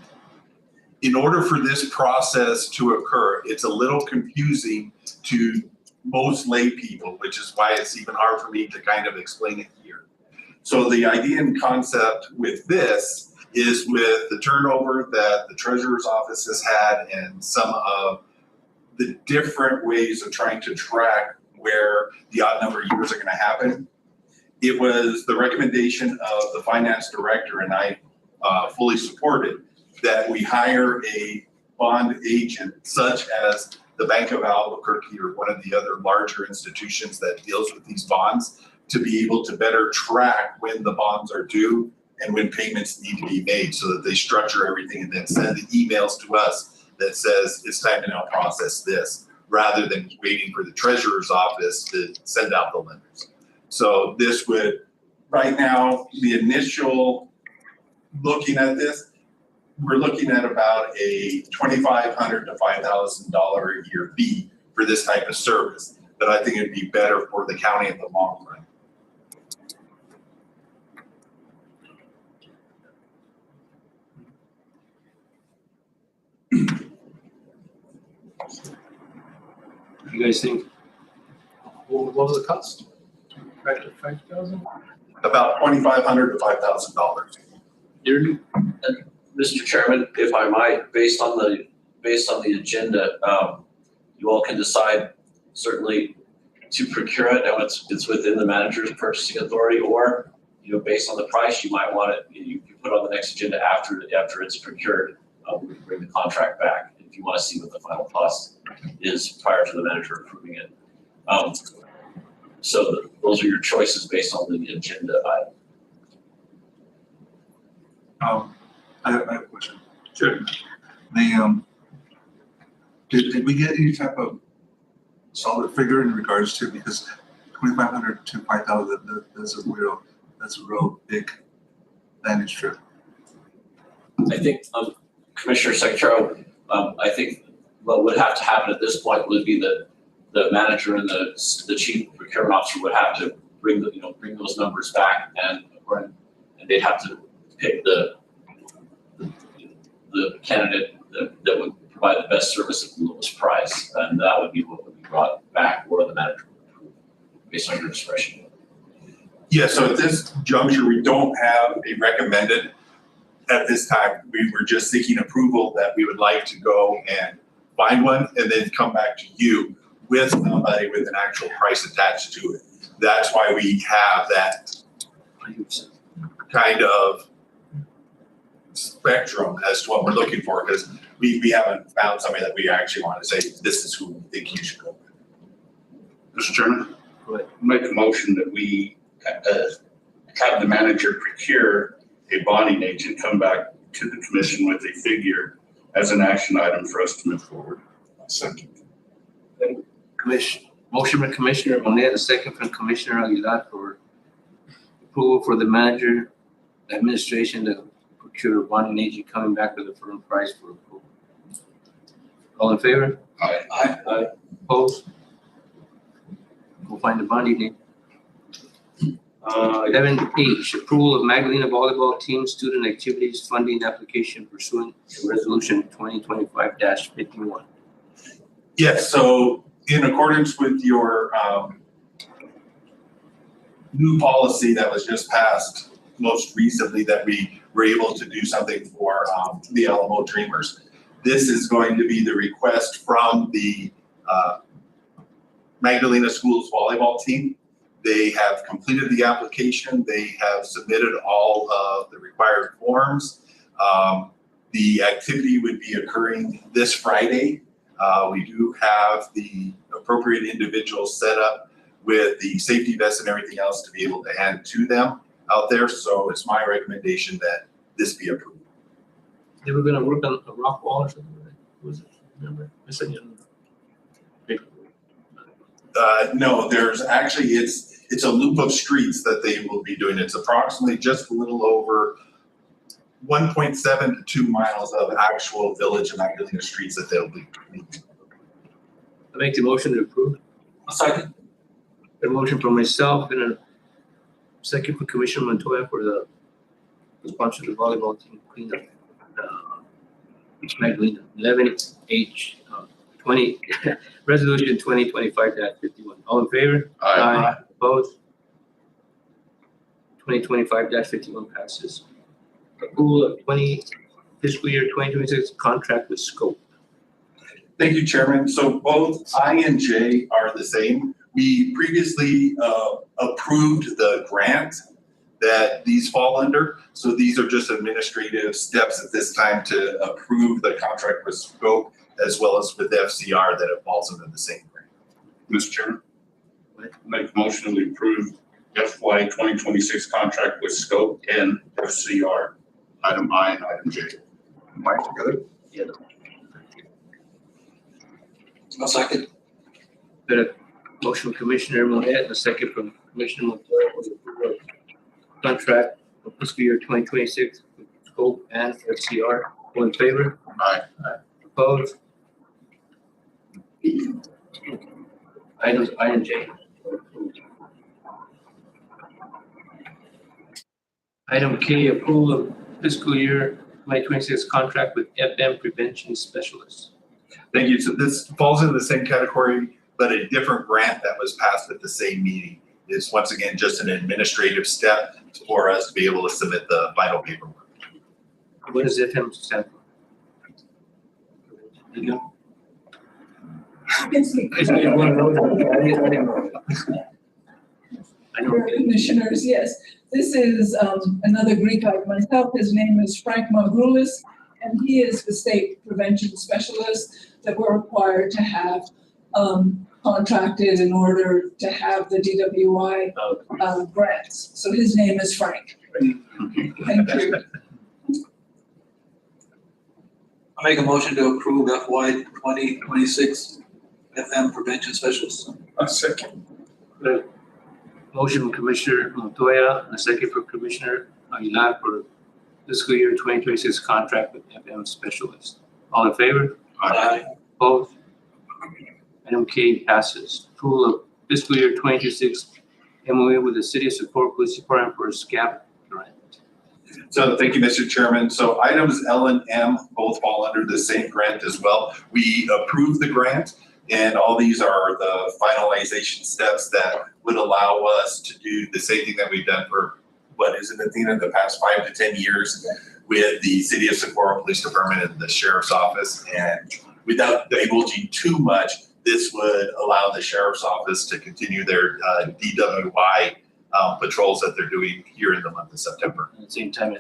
In order for this process to occur, it's a little confusing to most lay people, which is why it's even hard for me to kind of explain it here. So the idea and concept with this is with the turnover that the treasurer's office has had and some of the different ways of trying to track where the odd number of years are going to happen. It was the recommendation of the finance director, and I fully supported that we hire a bond agent such as the Bank of Albuquerque or one of the other larger institutions that deals with these bonds to be able to better track when the bonds are due and when payments need to be made, so that they structure everything and then send the emails to us that says it's time to now process this, rather than waiting for the treasurer's office to send out the lenders. So this would, right now, the initial looking at this, we're looking at about a $2,500 to $5,000 a year fee for this type of service. But I think it'd be better for the county in the long run. You guys think? What was the cost? 5,000? About $2,500 to $5,000. Yearly? Mr. Chairman, if I might, based on the agenda, you all can decide certainly to procure it, and it's within the manager's purchasing authority, or, based on the price, you might want it, you can put it on the next agenda after it's procured. We bring the contract back if you want to see what the final cost is prior to the manager approving it. So those are your choices based on the agenda item. I have a question. Sure. Did we get any type of solid figure in regards to, because 2,500 to 5,000, that's a real big landing strip. I think, Commissioner Secretary, I think what would have to happen at this point would be that the manager and the chief procurement officer would have to bring those numbers back, and they'd have to pick the candidate that would provide the best service at the lowest price, and that would be what would be brought back, or the manager would approve based on your discretion. Yeah, so at this juncture, we don't have a recommended at this time. We were just seeking approval that we would like to go and find one and then come back to you with somebody with an actual price attached to it. That's why we have that kind of spectrum as to what we're looking for, because we haven't found somebody that we actually want to say, this is who we think you should go with. Mr. Chairman, Go ahead. make a motion that we have the manager procure a bonding agent, come back to the commission with a figure as an action item for us to move forward. Second. Motion by Commissioner Monet, a second from Commissioner Aguilar for approval for the manager administration to procure a bonding agent, coming back with a firm price for approval. All in favor? Aye. Opposed? We'll find the bonding agent. 11H, approval of Magdalena Volleyball Team Student Activities Funding Application pursuant to Resolution 2025-51. Yes, so in accordance with your new policy that was just passed most recently, that we were able to do something for the Alamo Dreamers. This is going to be the request from the Magdalena Schools volleyball team. They have completed the application. They have submitted all of the required forms. The activity would be occurring this Friday. We do have the appropriate individuals set up with the safety vests and everything else to be able to hand to them out there. So it's my recommendation that this be approved. They were gonna work on a rock wall or something, right? Was it? Remember? I said, No, there's actually, it's a loop of streets that they will be doing. It's approximately just a little over 1.7 to 2 miles of actual village and Magdalena streets that they'll be. I make the motion to approve. Second. A motion from myself and a second for Commissioner Montoya for the sponsor of the volleyball team cleanup. Magdalena, 11H, 20, Resolution 2025-51. All in favor? Aye. Opposed? 2025-51 passes. Approval of fiscal year 2026 contract with scope. Thank you, Chairman. So both I and J are the same. We previously approved the grant that these fall under. So these are just administrative steps at this time to approve the contract with scope, as well as with FCR that it falls under the same grant. Mr. Chairman, make a motion to approve FY 2026 contract with Scope and FCR, item I and item J. Mike, together? Yeah. I'll second. Got a motion from Commissioner Monet and a second from Commissioner Montoya for the approval of contract for fiscal year 2026 with scope and FCR. All in favor? Aye. Opposed? Items I and J. Item K, approval of fiscal year 2026 contract with FM Prevention Specialists. Thank you. So this falls into the same category, but a different grant that was passed at the same meeting. It's once again just an administrative step for us to be able to submit the final paperwork. What does FM stand for? You know? can speak. I didn't know. I know. Commissioners, yes. This is another Greek like myself. His name is Frank Magroulis, and he is the state prevention specialist that we're required to have contracted in order to have the DWI grants. So his name is Frank. Thank you. I make a motion to approve FY 2026 FM prevention specialist. A second. Motion from Commissioner Montoya, and a second for Commissioner Aguilar for fiscal year 2026 contract with FM specialist. All in favor? Aye. Opposed? Item K passes. Approval of fiscal year 2026 MOU with the City of Socorro Police Department for a SCAP grant. So thank you, Mr. Chairman. So items L and M both fall under the same grant as well. We approved the grant, and all these are the finalization steps that would allow us to do the same thing that we've done for, what is it, Athena, the past 5 to 10 years with the City of Socorro Police Department and the Sheriff's Office. And without divulging too much, this would allow the Sheriff's Office to continue their DWI patrols that they're doing here in the month of September. At the same time,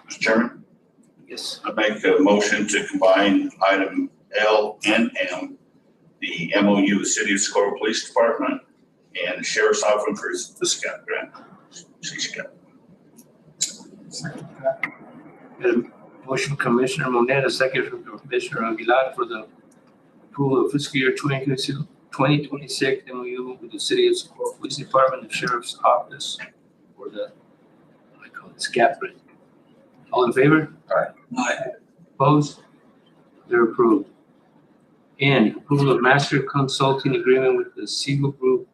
Mr. Chairman, yes. I make a motion to combine item L and M, the MOU with City of Socorro Police Department and the Sheriff's Office for the SCAP grant. Motion from Commissioner Moneta, a second from Commissioner Aguilar for the approval of fiscal year 2026 MOU with the City of Socorro Police Department and Sheriff's Office for the, I call it SCAP grant. All in favor? Aye. Opposed? They're approved. And approval of master consulting agreement with the Siegel Group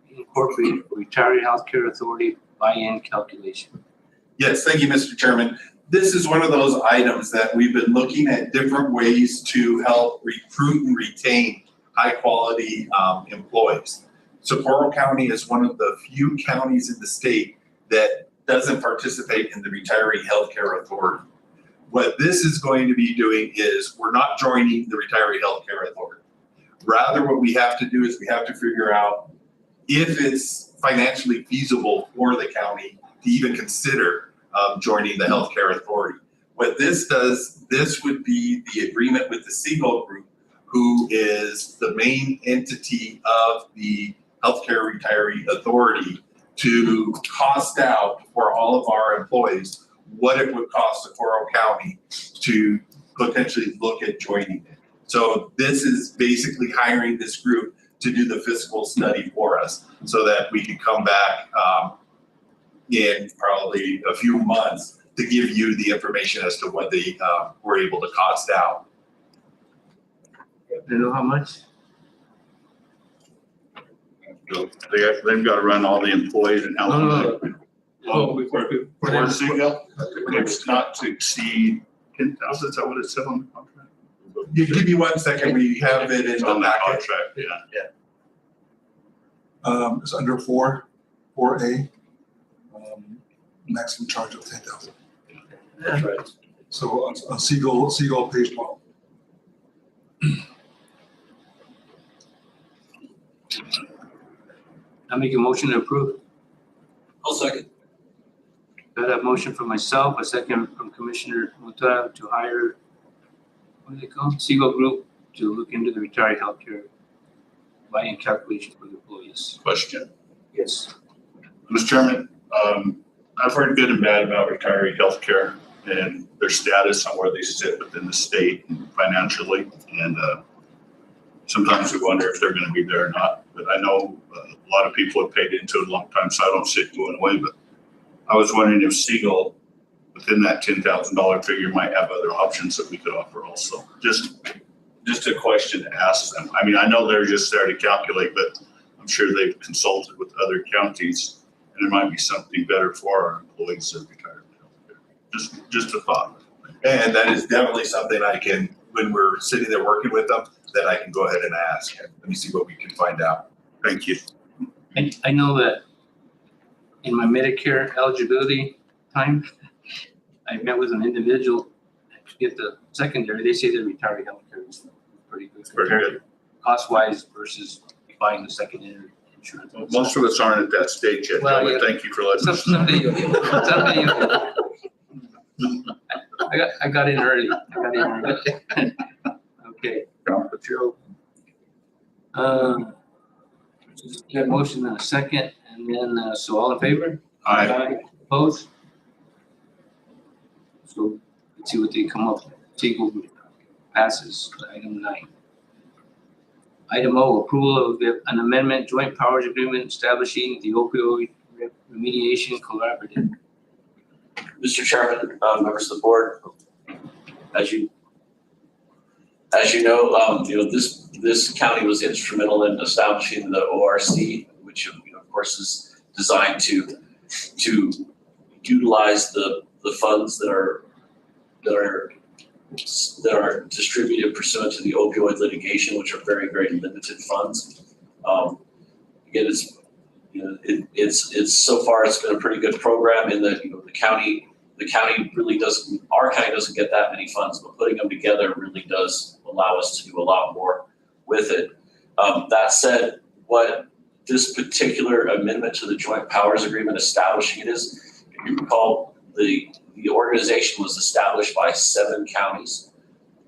Incorporated for Retiree Healthcare Authority buy-in calculation. Yes, thank you, Mr. Chairman. This is one of those items that we've been looking at different ways to help recruit and retain high-quality employees. Socorro County is one of the few counties in the state that doesn't participate in the Retiree Healthcare Authority. What this is going to be doing is we're not joining the Retiree Healthcare Authority. Rather, what we have to do is we have to figure out if it's financially feasible for the county to even consider joining the healthcare authority. What this does, this would be the agreement with the Siegel Group, who is the main entity of the healthcare retiree authority, to cost out for all of our employees what it would cost Socorro County to potentially look at joining it. So this is basically hiring this group to do the fiscal study for us so that we can come back in probably a few months to give you the information as to what they were able to cost out. Do you know how much? They've got to run all the employees and health. No. For Siegel, it's not to exceed 10,000. Is that what it said on the contract? You give me 1 second, we have it in It's the on the packet. contract, yeah. It's under 4A, maximum charge of 10,000. That's right. So on Siegel page 12. I make a motion to approve. I'll second. Got a motion from myself, a second from Commissioner Muta to hire, what do they call it? Siegel Group to look into the retiree healthcare buy-in calculation for the employees. Question. Yes. Mr. Chairman, I've heard good and bad about retiree healthcare and their status on where they sit within the state and financially. And sometimes we wonder if they're going to be there or not. But I know a lot of people have paid into it a long time, so I don't see it going away. But I was wondering if Siegel, within that $10,000 figure, might have other options that we could offer also. Just a question to ask them. I mean, I know they're just there to calculate, but I'm sure they've consulted with other counties, and there might be something better for our employees that retire. Just a thought. And that is definitely something I can, when we're sitting there working with them, that I can go ahead and ask. Let me see what we can find out. Thank you. I know that in my Medicare eligibility time, I met with an individual to get the secondary. They say they're retiree healthcare. pretty good. Very good. Cost-wise versus buying the second insurance. Most of us aren't at that stage yet, Well, but yeah. thank you for letting us know. Someday I got in early. Okay. Joe. Got motion and a second, and then, so all in favor? Opposed? So let's see what they come up with. Table passes, item 9. Item O, approval of an amendment joint powers agreement establishing the opioid remediation collaborative. Mr. Chairman, members of the board, as you know, this county was instrumental in establishing the ORC, which of course is designed to utilize the funds that are distributed pursuant to the opioid litigation, which are very, very limited funds. Again, it's so far it's been a pretty good program in that the county really doesn't, our county doesn't get that many funds, but putting them together really does allow us to do a lot more with it. That said, what this particular amendment to the joint powers agreement establishing it is, if you recall, the organization was established by 7 counties,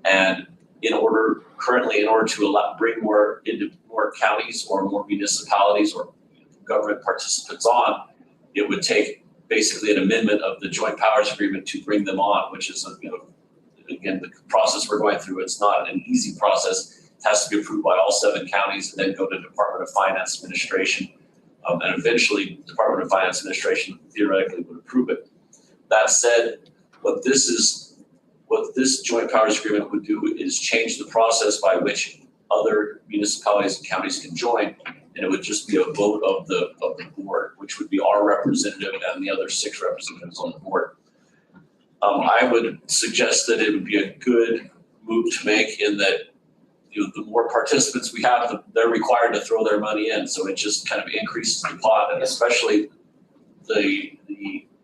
and in order to bring more counties or more municipalities or government participants on, it would take basically an amendment of the joint powers agreement to bring them on, which is again the process we're going through. It's not an easy process. It has to be approved by all 7 counties and then go to Department of Finance Administration, and eventually Department of Finance Administration theoretically would approve it. That said, what this joint powers agreement would do is change the process by which other municipalities and counties can join, and it would just be a vote of the board, which would be our representative and the other 6 representatives on the board. I would suggest that it would be a good move to make in that the more participants we have, they're required to throw their money in, so it just kind of increases the pot, and especially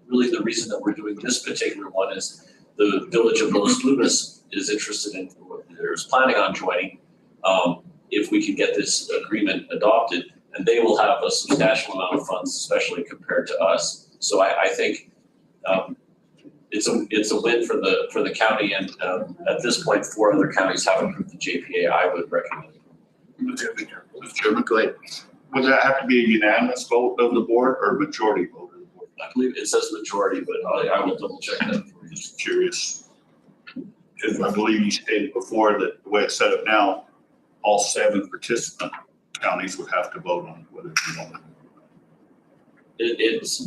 really the reason that we're doing this particular one is the village of Los Lunas is interested in, or is planning on joining, if we can get this agreement adopted, and they will have a substantial amount of funds, especially compared to us. So I think it's a win for the county, and at this point, 4 other counties have approved the JPA. I would recommend it. Mr. Chairman, go ahead. Would that have to be a unanimous vote of the board or majority vote of the board? I believe it says majority, but I will double check that. I'm just curious. Because I believe you stated before that the way it's set up now, all 7 participant counties would have to vote on whether you want it. It's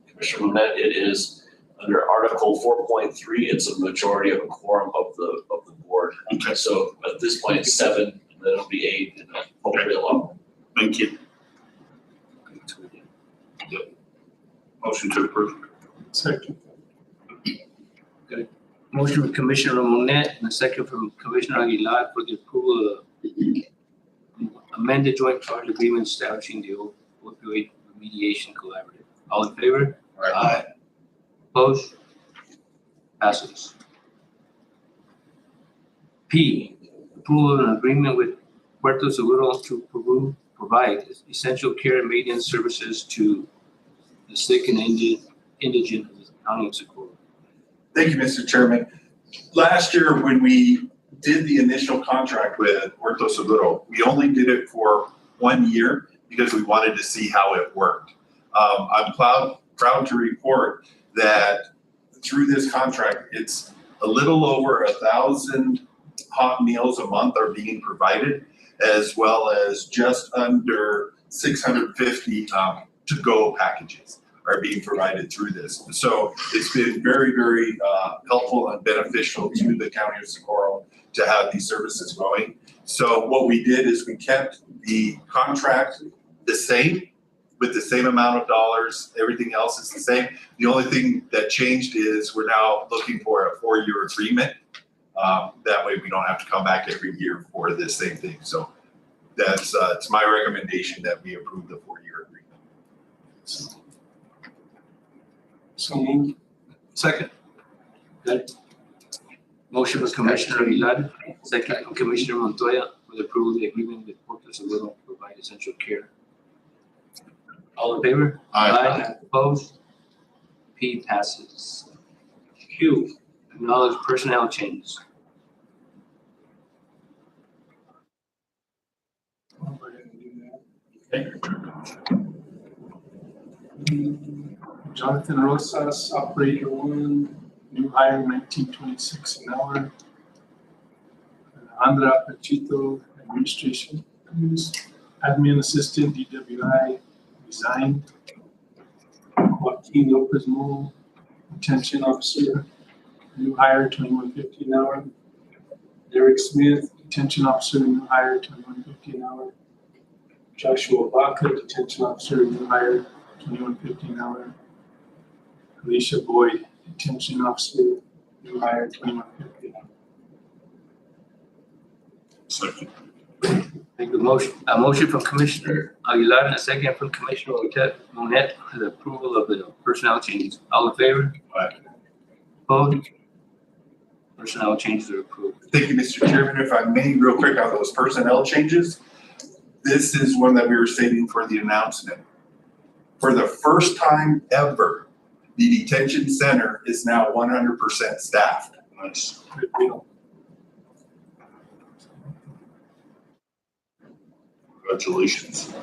Commissioner Monette, it is under Article 4.3, it's a majority of a quorum of the board. Okay. So at this point, it's 7, and then it'll be 8, and hopefully a lot more. Thank you. Motion to approve. Second. Motion from Commissioner Monette and a second from Commissioner Aguilar for the approval of amended joint powers agreement establishing the opioid remediation collaborative. All in favor? Aye. Opposed? Passes. P, approval of an agreement with Puerto Seguro to provide essential care and maintenance services to the sick and indigent of the county of Socorro. Thank you, Mr. Chairman. Last year, when we did the initial contract with Puerto Seguro, we only did it for 1 year because we wanted to see how it worked. I'm proud to report that through this contract, it's a little over 1,000 hot meals a month are being provided, as well as just under 650 to-go packages are being provided through this. So it's been very, very helpful and beneficial to the county of Socorro to have these services going. So what we did is we kept the contract the same, with the same amount of dollars. Everything else is the same. The only thing that changed is we're now looking for a 4-year agreement. That way we don't have to come back every year for the same thing. So that's it's my recommendation that we approve the 4-year agreement. So moved. Second. Got it. Motion by Commissioner Aguilar, second from Commissioner Montoya for the approval of the agreement with Porto Seguro to provide essential care. All in favor? Opposed? P passes. Q, acknowledge personnel changes. I'll go ahead and do that. Jonathan Rosas, operator one, new hire 1926 an hour. Andra Pachito, administration, admin assistant, DWI, resigned. Joaquin Lopez Mole, detention officer, new hire 21.50 an hour. Derek Smith, detention officer, new hire 21.50 an hour. Joshua Baca, detention officer, new hire 21.50 an hour. Alicia Boyd, detention officer, new hire 21.50 an hour. Second. Make a motion from Commissioner Aguilar and a second from Commissioner Monette for the approval of the personnel changes. All in favor? Opposed? Personnel changes are approved. Thank you, Mr. Chairman. If I may, real quick on those personnel changes, this is one that we were saving for the announcement. For the first time ever, the detention center is now 100% staffed. Nice. Good deal. Congratulations.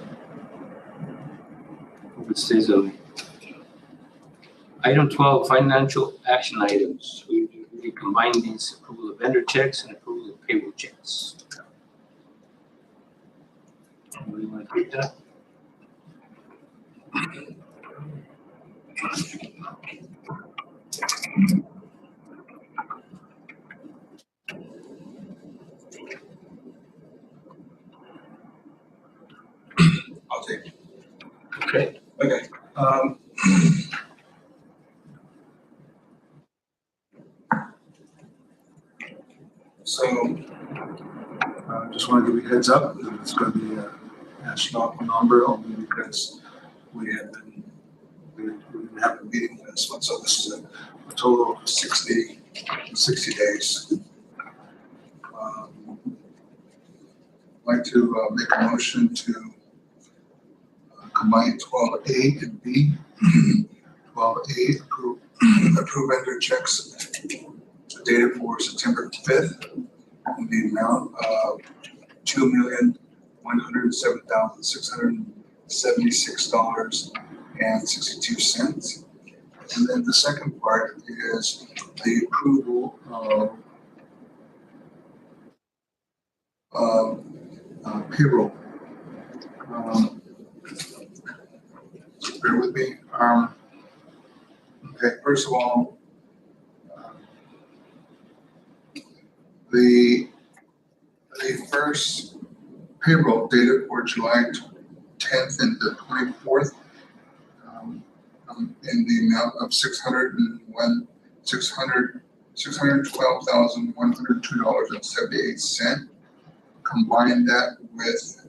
Hope it stays that way. Item 12, financial action items. We combine these approval of vendor checks and approval of payroll checks. Anybody want to take that? I'll take it. Okay. Okay. So, just want to give you a heads up that it's going to be a astronomical number only because we didn't have a meeting for this one. So this is a total of 60 days. I'd like to make a motion to combine 12A and B. 12A, approve vendor checks dated for September 5th in the amount of $2,107,676.62. And then the second part is the approval of payroll. Bear with me. Okay, first of all, the first payroll dated for July 10th and the 24th in the amount of $612,102.78. Combine that with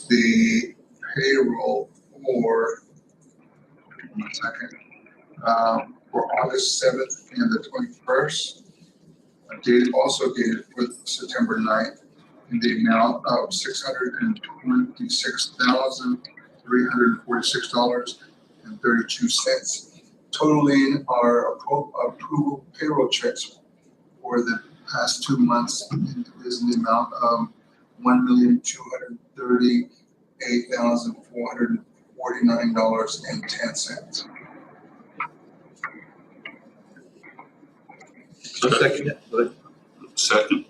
the payroll for, one second, for August 7th and the 21st, also dated for September 9th in the amount of $626,346.32, totaling our approval payroll checks for the past 2 months is in the amount of $1,238,449.10. Good. Second.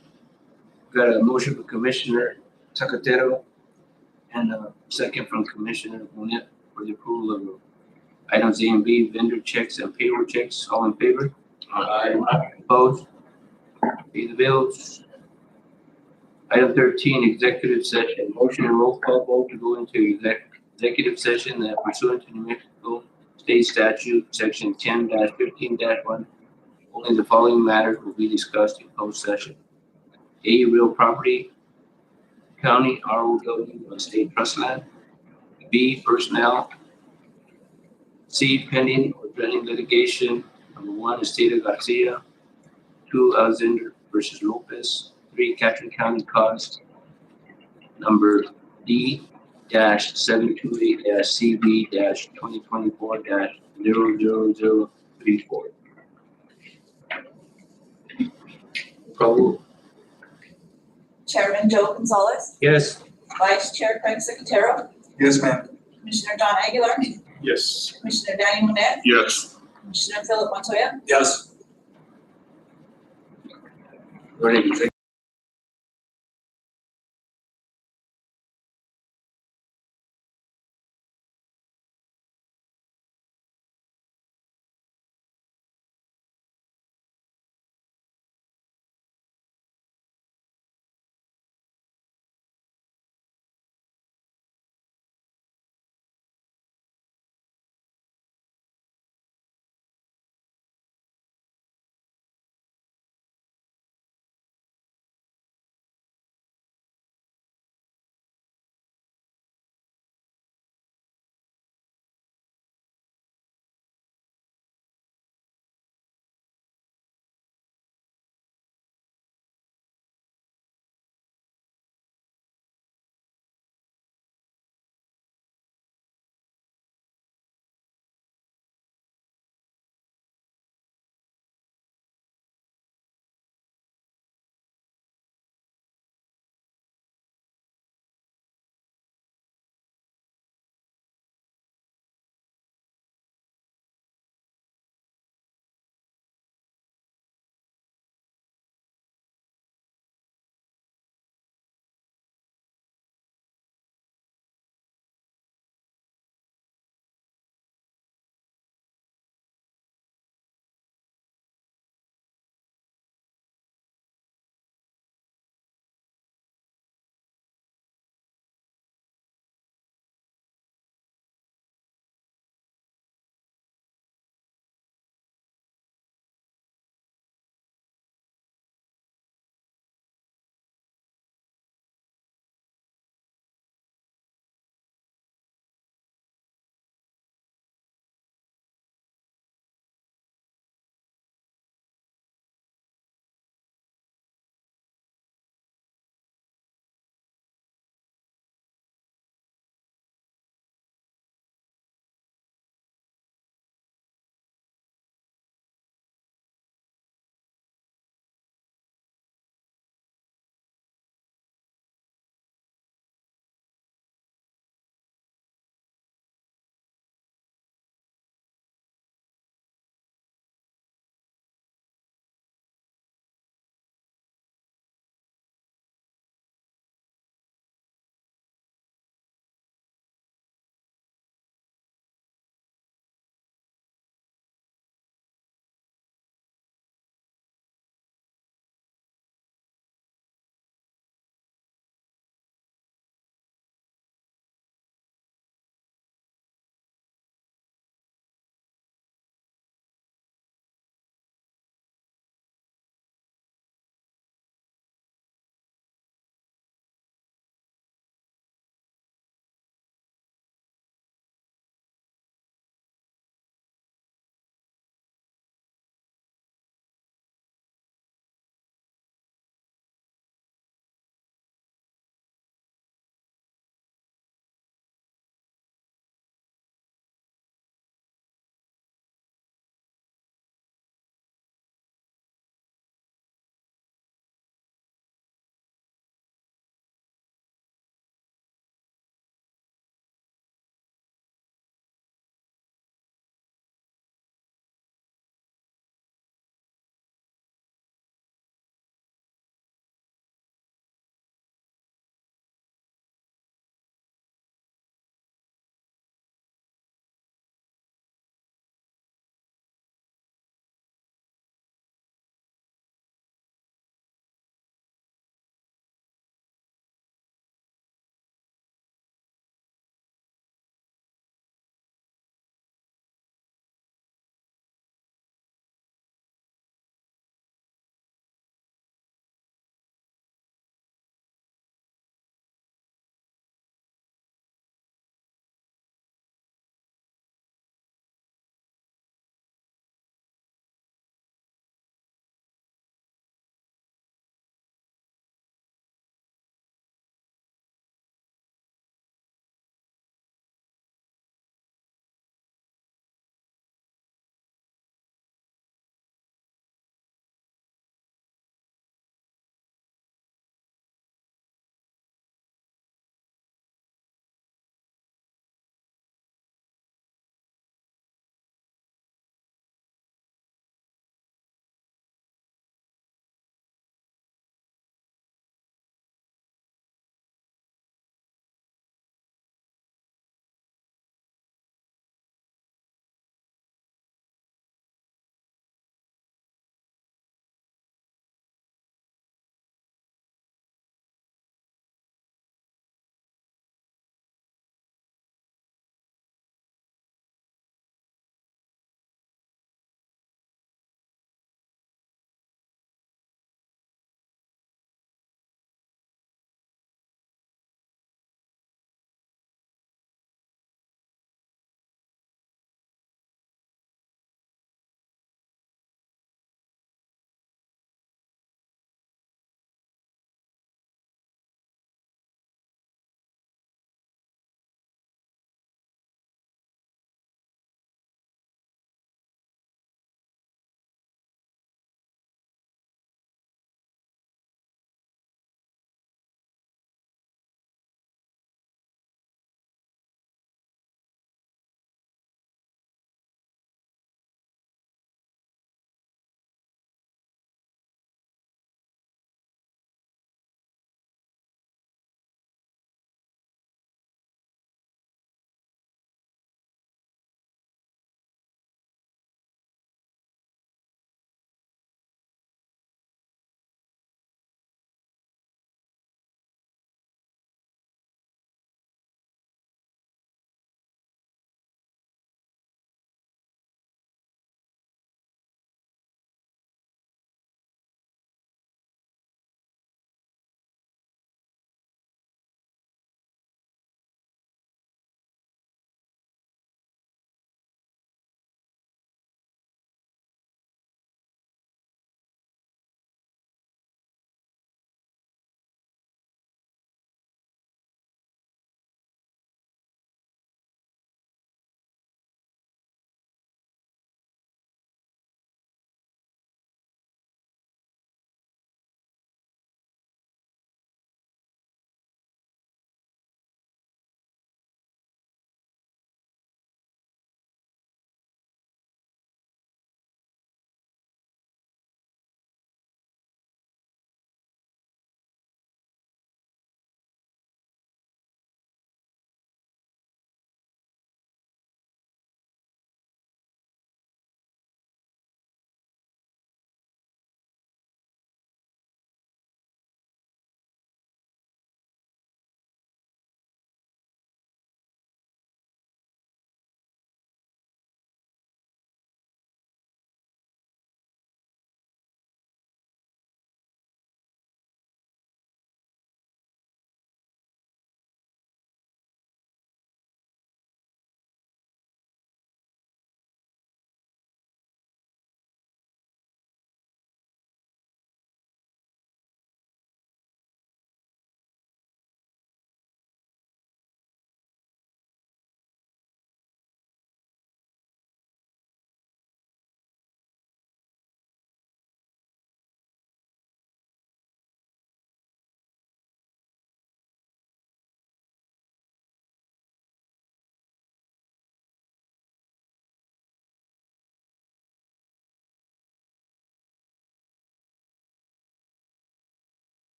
Got a motion from Commissioner Takatero and a second from Commissioner Monette for the approval of items A and B, vendor checks and payroll checks. All in favor? Opposed? Pay the bills. Item 13, executive session. Motion and roll call vote to go into executive session that pursuant to New Mexico State Statute, Section 10-15-1. Only the following matters will be discussed in closed session. A, real property, county ROW on state trust land. B, personnel. C, pending or pending litigation Number 1, Esteta Garcia. 2, Alexander versus Lopez. 3, Catherine County cost. Number D-CB-2024-000034. Call. Chairman Joe Gonzalez, Yes. Vice Chair Craig Secretero, Yes, ma'am. Commissioner John Aguilar, Yes. Commissioner Danny Monette, Yes. Commissioner Philip Montoya. Yes. Ready.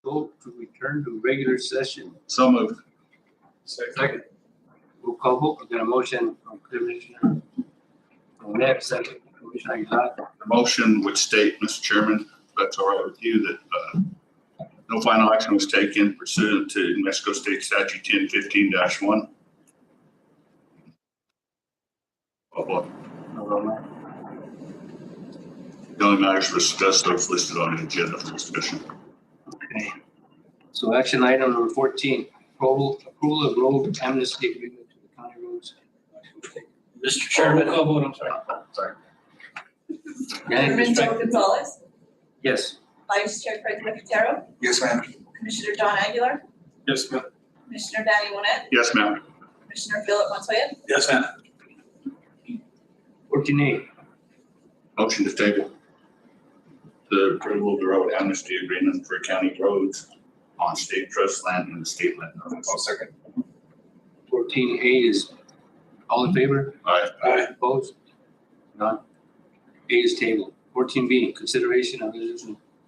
vote to return to regular session. So moved. Second. Roll call vote. We got a motion from Commissioner Net, second Commissioner Aguilar. The motion would state, Mr. Chairman, if that's all right with you, that no final action was taken pursuant to New Mexico State Statute 1015-1. The only matters were discussed, those listed on the agenda for discussion. Okay. So action item number 14, approval of road amnesty agreement to the county roads. Mr. Chairman. Roll call vote, I'm sorry. Sorry. Chairman Joe Gonzalez, Yes. Vice Chair Craig Lucatero, Yes, ma'am. Commissioner John Aguilar, Yes, ma'am. Commissioner Danny Monet, Yes, ma'am. Commissioner Philip Montoya. Yes, ma'am. 14A, Motion to table the approval of the road amnesty agreement for county roads on state trust land and the state land. I'll second. 14A is all in favor? Aye. Opposed? None. A is tabled. 14B, consideration of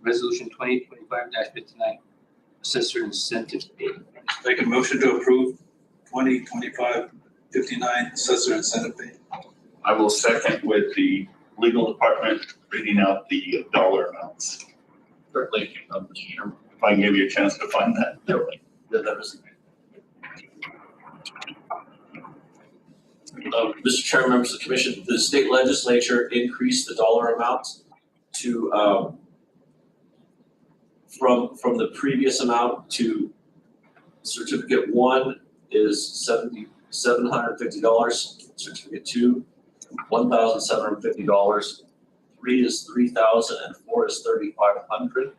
resolution 2025-59, assessor incentive pay. Make a motion to approve 2025-59 assessor incentive pay. I will second with the legal department reading out the dollar amounts. Certainly, Mr. Chairman. If I can give you a chance to find that. That is. Mr. Chairman, members of the commission, the state legislature increased the dollar amount to, from the previous amount to certificate 1 is $750, certificate 2, $1,750, 3 is $3,000, and 4 is $3,500,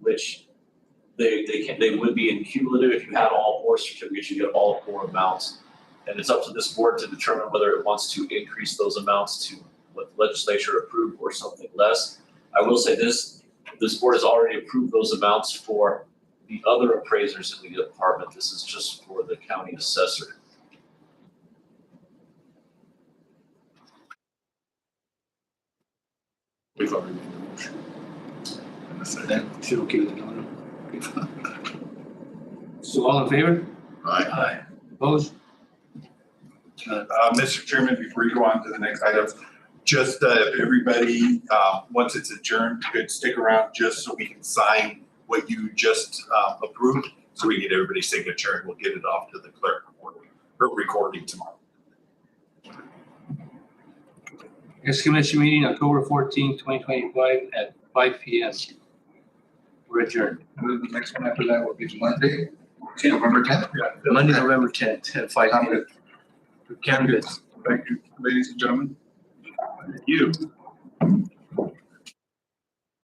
which they would be in cumulative. If you had all 4 certificates, you get all 4 amounts. And it's up to this board to determine whether it wants to increase those amounts to what the legislature approved or something less. I will say this board has already approved those amounts for the other appraisers in the department. This is just for the county assessor. We've already made the motion. And a second. Should okay with the dollar? So all in favor? Aye. Opposed? Mr. Chairman, before you go on to the next item, just if everybody, once it's adjourned, could stick around just so we can sign what you just approved, so we can get everybody's signature and we'll get it off to the clerk for recording tomorrow. Next commission meeting, October 14, 2025 at 5 p.m. We're adjourned. The next one after that will be Monday, November 10th. Monday, November 10th at 5 p.m. Candidates. Thank you, ladies and gentlemen. You.